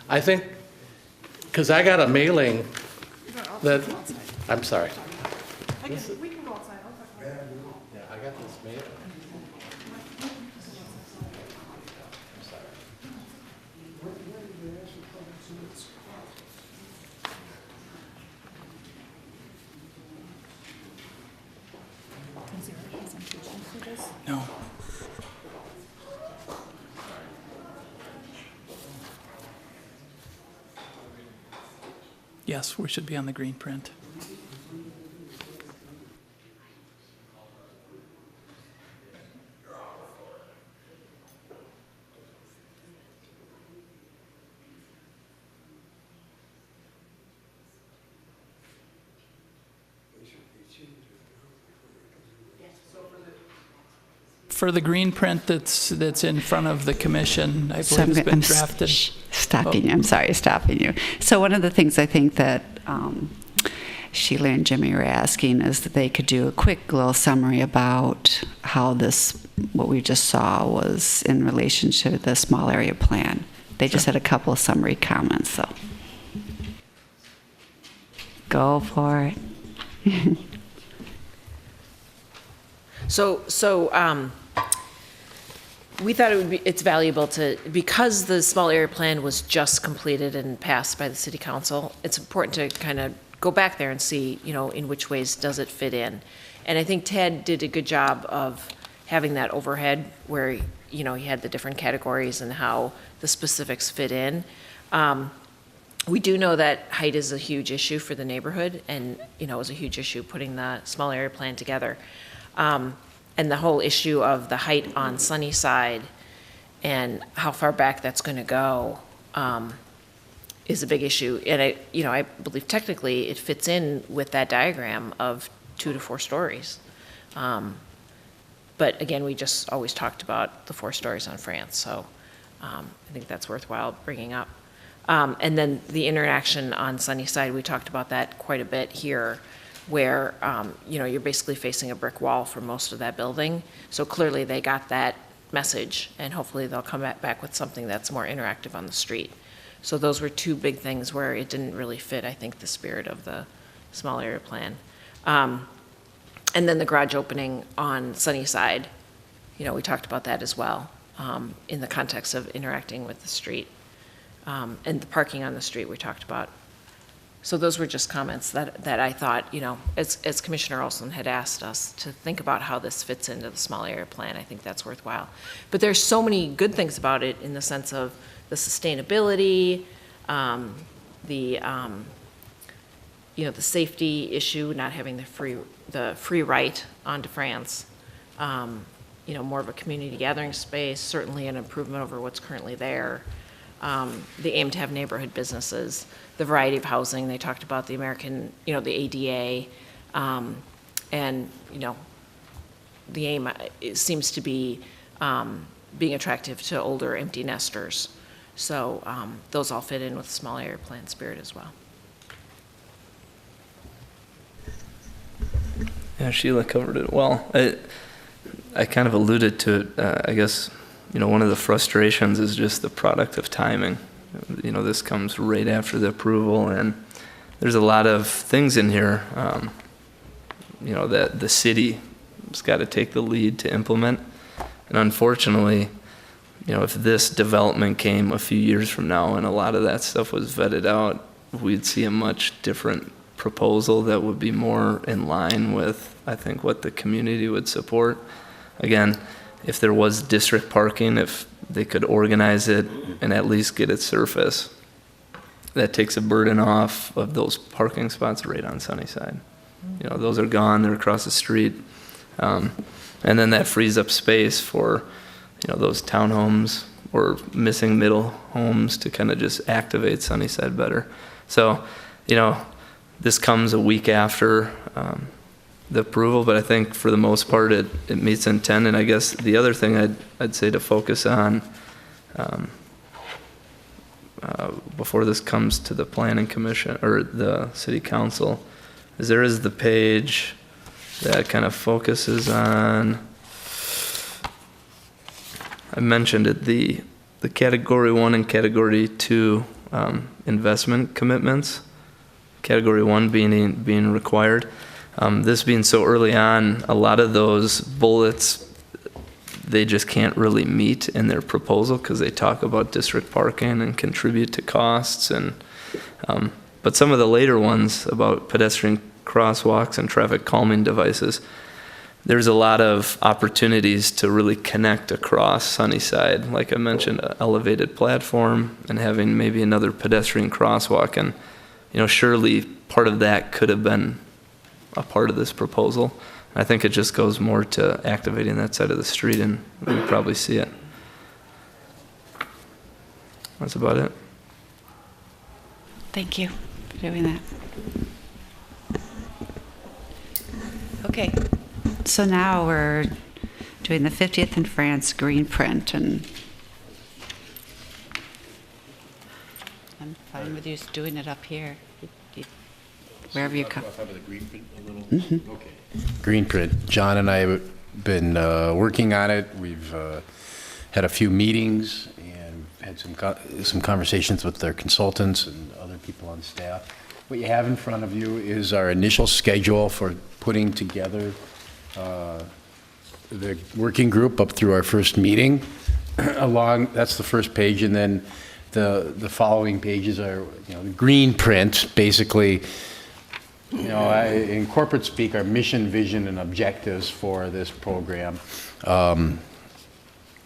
I think, because I got a mailing that, I'm sorry. We can go outside. I'll talk about it. Yeah, I got this mailing. No. Yes, we should be on the green print. For the green print that's in front of the commission, I So believe it's been I'm drafted. stopping you. I'm sorry, stopping you. So one of the things I think that Sheila and Jimmy were asking is that they could do a quick little summary about how what we just saw was in relation to the small area plan. They just had a couple of summary comments, so. Go for it. So we thought it's valuable because the small area plan was just completed and passed by the city council, it's important to kind of go back there and see, in which ways does it fit in. And I think Ted did a good job of having that overhead where, he had the different categories and how the specifics fit in. We do know that height is a huge issue for the neighborhood, and, it was a huge issue putting the small area plan together. And the whole issue of the height on Sunnyside and how far back that's going to go is a big issue. And I believe technically it fits in with that diagram of 2 to 4 stories. But again, we just always talked about the 4 stories on France, so I think that's worthwhile bringing up. And then the interaction on Sunnyside, we talked about that quite a bit here, where you're basically facing a brick wall for most of that building. So clearly they got that message, and hopefully they'll come back with something that's more interactive on the street. So those were 2 big things where it didn't really fit, I think, the spirit of the small area plan. And then the garage opening on Sunnyside, we talked about that as well in the context of interacting with the street. And the parking on the street we talked about. So those were just comments that I thought, as Commissioner Olson had asked us to think about how this fits into the small area plan, I think that's worthwhile. But there's so many good things about it in the sense of the sustainability, the safety issue, not having the free right onto France, more of a community gathering space, certainly an improvement over what's currently there. The aim to have neighborhood businesses, the variety of housing. They talked about the American, the ADA, and, the aim seems to be being attractive to older empty nesters. So those all fit in with the small area plan spirit as well. Yeah, Sheila covered it well. I kind of alluded to it, I guess. One of the frustrations is just the product of timing. This comes right after the approval, and there's a lot of things in here, that the city has got to take the lead to implement. And unfortunately, if this development came a few years from now and a lot of that stuff was vetted out, we'd see a much different proposal that would be more in line with, I think, what the community would support. Again, if there was district parking, if they could organize it and at least get it surface, that takes a burden off of those parking spots right on Sunnyside. Those are gone, they're across the street. And then that frees up space for, those townhomes or missing middle homes to kind of just activate Sunnyside better. So, this comes a week after the approval, but I think for the most part it meets intent. And I guess the other thing I'd say to focus on before this comes to the planning commission or the city council is there is the page that kind of focuses on, I mentioned it, the category 1 and category 2 investment commitments, category 1 being required. This being so early on, a lot of those bullets, they just can't really meet in their proposal because they talk about district parking and contribute to costs. And but some of the later ones about pedestrian crosswalks and traffic calming devices, there's a lot of opportunities to really connect across Sunnyside. Like I mentioned, an elevated platform and having maybe another pedestrian crosswalk. And surely part of that could have been a part of this proposal. I think it just goes more to activating that side of the street, and we would probably see it. That's about it. Thank you for doing that. Okay, so now we're doing the 50th and France green print, and I'm fine with you doing it up here, wherever you come. Okay. Green print. John and I have been working on it. We've had a few meetings and had some conversations with their consultants and other people on staff. What you have in front of you is our initial schedule for putting together the working group up through our first meeting. That's the first page, and then the following pages are, the green print, basically. In corporate speak, our mission, vision, and objectives for this program.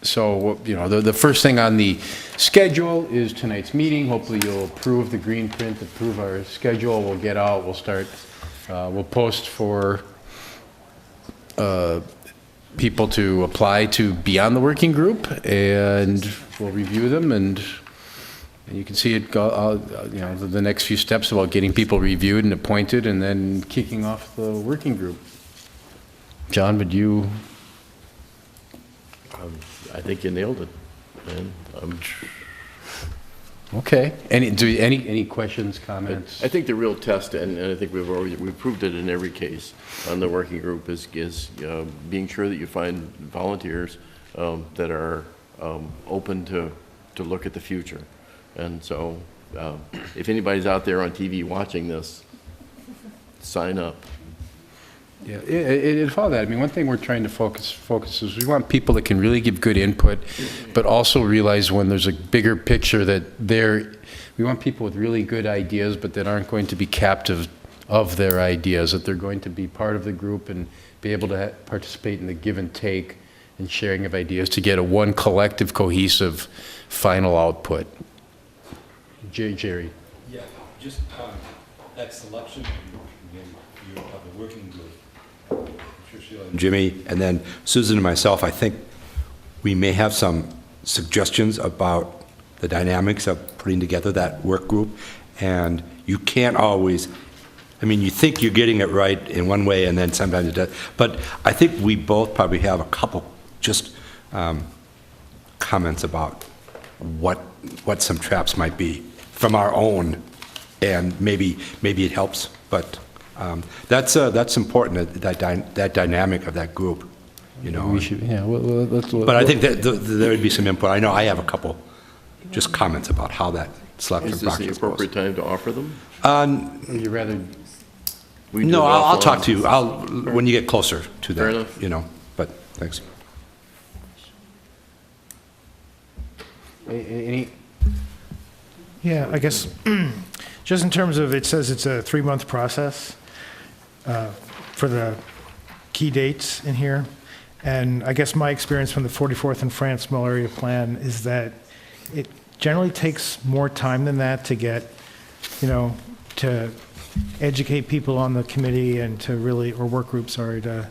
So, the first thing on the schedule is tonight's meeting. Hopefully you'll approve the green print, approve our schedule. We'll get out, we'll start, we'll post for people to apply to be on the working group, and we'll review them, and you can see it go, the next few steps about getting people reviewed and appointed, and then kicking off the working group. John, would you? I think you nailed it, man. Okay. Any questions, comments? I think the real test, and I think we've proved it in every case on the working group, is being sure that you find volunteers that are open to look at the future. And so, if anybody's out there on TV watching this, sign up. Yeah, it follow that. I mean, one thing we're trying to focus is we want people that can really give good input, but also realize when there's a bigger picture that we want people with really good ideas, but that aren't going to be captive of their ideas, that they're going to be part of the group and be able to participate in the give and take and sharing of ideas to get one collective, cohesive final output. Jerry. Yeah, just that selection of the working group. Jimmy, and then Susan and myself, I think we may have some suggestions about the dynamics of putting together that work group. And you can't always, you think you're getting it right in one way, and then sometimes it does. But I think we both probably have a couple just comments about what some traps might be from our own, and maybe it helps. But that's important, that dynamic of that group, We should, yeah. But I think that there would be some input. I know I have a couple just comments about how that selection process goes. Is this the appropriate time to offer them? Would you rather? No, I'll talk to you. When you get closer to that. Fair enough. But thanks. Any? Yeah, I guess, just in terms of, it says it's a 3-month process for the key dates in here. And I guess my experience from the 44th and France Small Area Plan is that it generally takes more time than that to get, to educate people on the committee and to really, or work groups, sorry, to,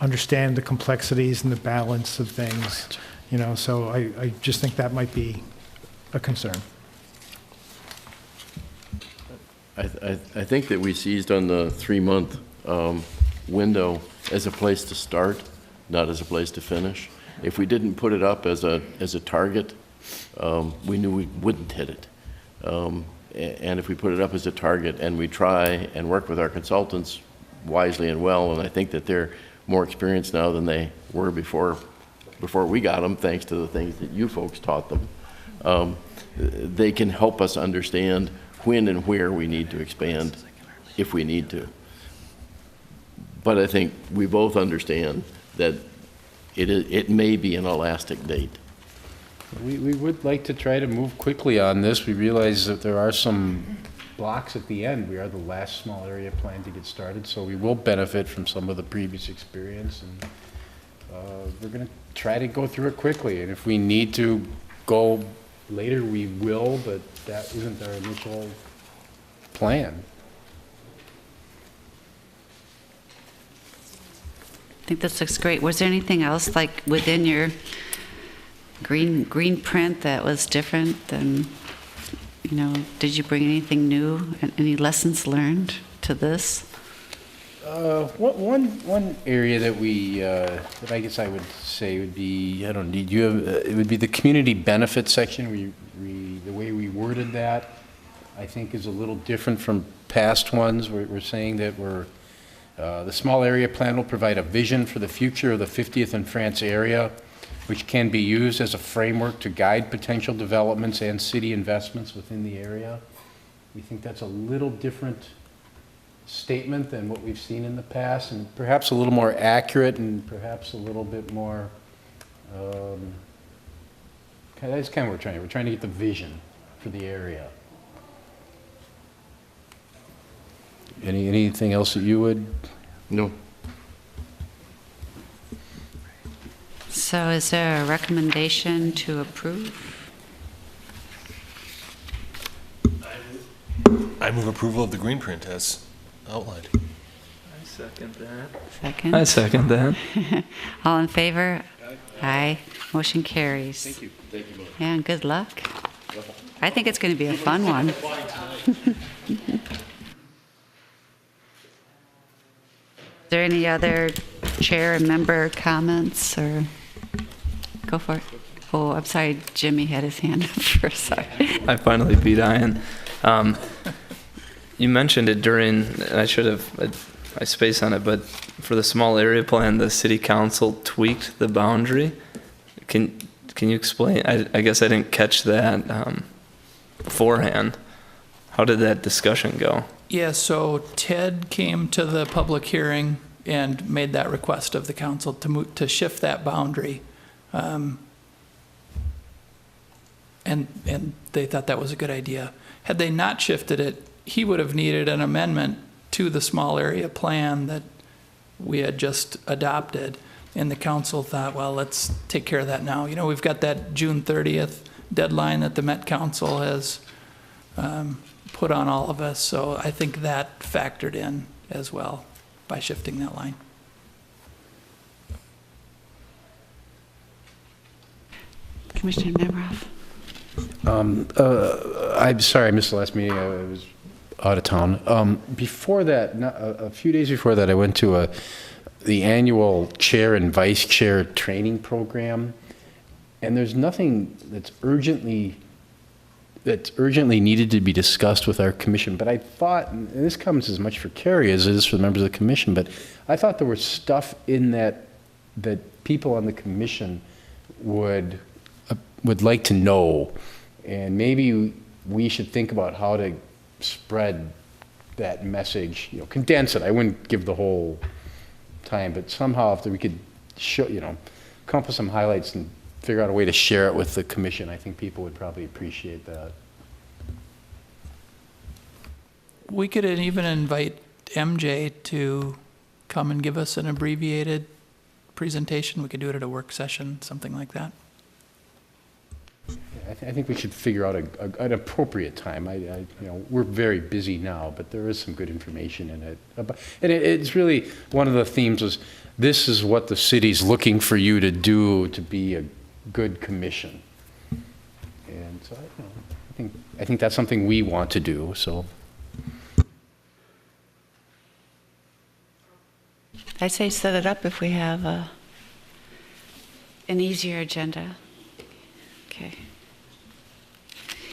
understand the complexities and the balance of things. So I just think that might be a concern. I think that we seized on the 3-month window as a place to start, not as a place to finish. If we didn't put it up as a target, we knew we wouldn't hit it. And if we put it up as a target and we try and work with our consultants wisely and well, and I think that they're more experienced now than they were before we got them, thanks to the things that you folks taught them, they can help us understand when and where we need to expand if we need to. But I think we both understand that it may be an elastic date. We would like to try to move quickly on this. We realize that there are some blocks at the end. We are the last small area plan to get started, so we will benefit from some of the previous experience, and we're going to try to go through it quickly. And if we need to go later, we will, but that isn't our initial plan. I think this looks great. Was there anything else like within your green print that was different than, did you bring anything new, any lessons learned to this? One area that that I guess I would say would be, I don't need, it would be the community benefit section. The way we worded that, I think, is a little different from past ones. We're saying that the small area plan will provide a vision for the future of the 50th and France area, which can be used as a framework to guide potential developments and city investments within the area. We think that's a little different statement than what we've seen in the past, and perhaps a little more accurate, and perhaps a little bit more, that's kind of what we're trying to get the vision for the area. Anything else that you would? No. So is there a recommendation to approve? I move approval of the green print as outlined. I second that. Second? I second that. All in favor? Aye. Motion carries. Thank you. Thank you both. Yeah, and good luck. I think it's going to be a fun one. Is there any other chair and member comments, or go for it? Oh, I'm sorry, Jimmy had his hand up first. Sorry. I finally beat Ian. You mentioned it during, and I spaced on it, but for the small area plan, the city council tweaked the boundary. Can you explain? I guess I didn't catch that beforehand. How did that discussion go? Yeah, so Ted came to the public hearing and made that request of the council to shift that boundary. And they thought that was a good idea. Had they not shifted it, he would have needed an amendment to the small area plan that we had just adopted. And the council thought, well, let's take care of that now. We've got that June 30th deadline that the Met Council has put on all of us. So I think that factored in as well by shifting that line. Commissioner Nemeroff. I'm sorry, I missed the last meeting. I was out of town. Before that, a few days before that, I went to the annual chair and vice chair training program, and there's nothing that's urgently needed to be discussed with our commission. But I thought, and this comes as much for Carrie as it is for the members of the commission, but I thought there was stuff in that people on the commission would like to know, and maybe we should think about how to spread that message, condense it. I wouldn't give the whole time, but somehow if we could show, come up with some highlights and figure out a way to share it with the commission, I think people would probably appreciate that. We could even invite MJ to come and give us an abbreviated presentation. We could do it at a work session, something like that. I think we should figure out an appropriate time. We're very busy now, but there is some good information in it. And it's really, one of the themes was, this is what the city's looking for you to do to be a good commission. And so I think that's something we want to do, so. I say set it up if we have an easier agenda. Okay.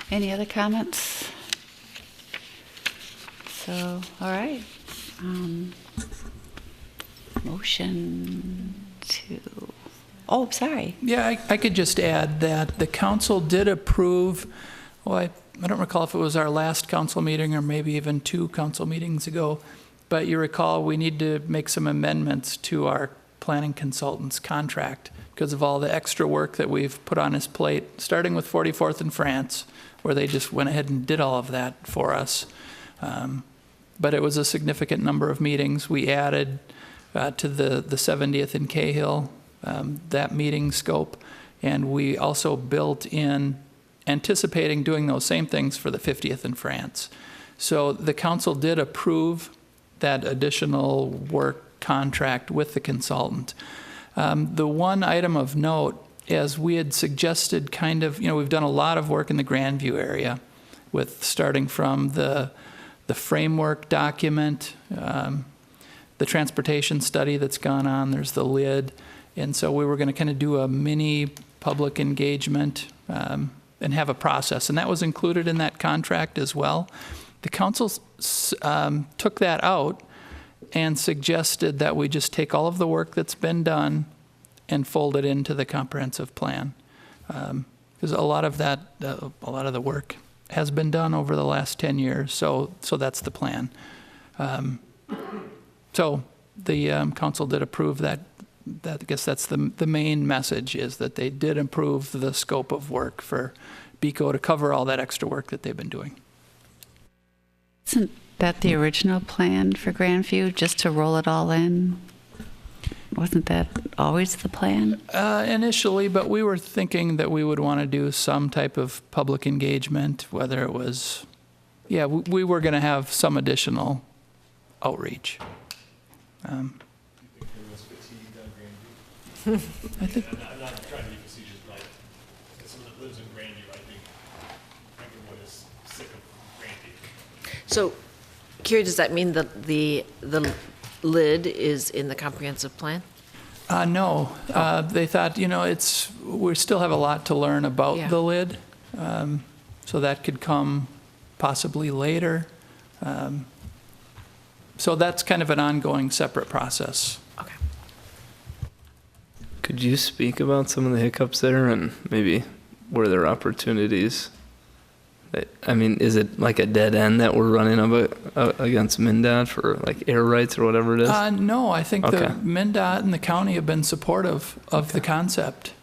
Any other comments? So, all right. Motion to, oh, sorry. Yeah, I could just add that the council did approve, I don't recall if it was our last council meeting or maybe even 2 council meetings ago, but you recall we need to make some amendments to our planning consultant's contract because of all the extra work that we've put on his plate, starting with 44th and France, where they just went ahead and did all of that for us. But it was a significant number of meetings. We added to the 70th in Cahill, that meeting scope, and we also built in anticipating doing those same things for the 50th in France. So the council did approve that additional work contract with the consultant. The one item of note, as we had suggested, kind of, we've done a lot of work in the Grandview area with starting from the framework document, the transportation study that's gone on, there's the lid. And so we were going to kind of do a mini public engagement and have a process. And that was included in that contract as well. The council took that out and suggested that we just take all of the work that's been done and fold it into the comprehensive plan. Because a lot of the work has been done over the last 10 years, so that's the plan. So the council did approve that. I guess that's the main message, is that they did improve the scope of work for BECO to cover all that extra work that they've been doing. Isn't that the original plan for Grandview, just to roll it all in? Wasn't that always the plan? Initially, but we were thinking that we would want to do some type of public engagement, whether it was, we were going to have some additional outreach. I think. I'm not trying to be facetious, but as someone that lives in Grandview, I think everyone is sick of Grandview. So, Kira, does that mean that the lid is in the comprehensive plan? No. They thought, we still have a lot to learn about the lid, so that could come possibly later. So that's kind of an ongoing separate process. Okay. Could you speak about some of the hiccups there, and maybe were there opportunities? Is it like a dead end that we're running against MnDOT for like air rights or whatever it is? No, I think the MnDOT and the county have been supportive of the concept.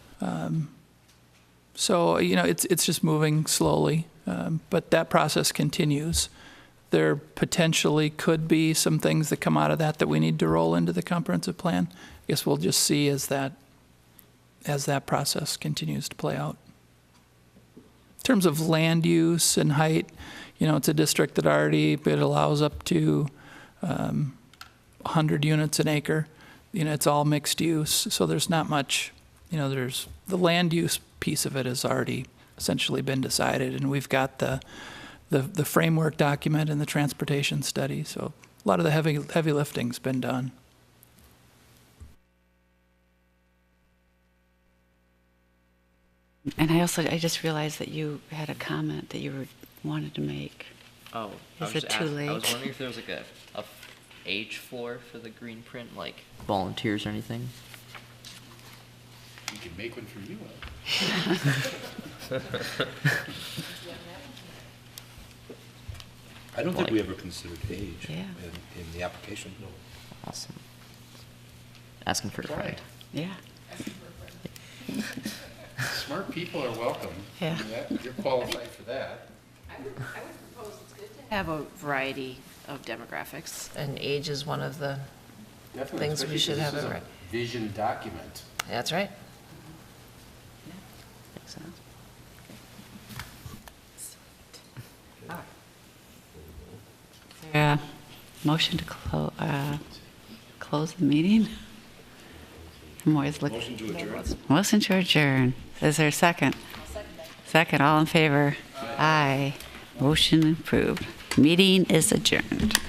So, it's just moving slowly, but that process continues. There potentially could be some things that come out of that we need to roll into the comprehensive plan. I guess we'll just see as that process continues to play out. In terms of land use and height, it's a district that it allows up to 100 units an acre. It's all mixed use, so there's not much, there's the land use piece of it has already essentially been decided, and we've got the framework document and the transportation study, so a lot of the heavy lifting's been done. And I just realized that you had a comment that you wanted to make. Oh, Is it too late? I was wondering if there was like a age floor for the green print, like volunteers or anything. We can make one for you. I don't think we ever considered age Yeah. in the application. No. Awesome. Asking for a friend. Yeah. Smart people are welcome. Yeah. You're qualified for that. I would propose it's good to have a variety of demographics, and age is one of the things we should have. This is a vision document. That's right. Makes sense. Is there a motion to close the meeting? I'm always looking. Motion to adjourn. Motion to adjourn. Is there a second? Second, all in favor? Aye. Motion approved. Meeting is adjourned.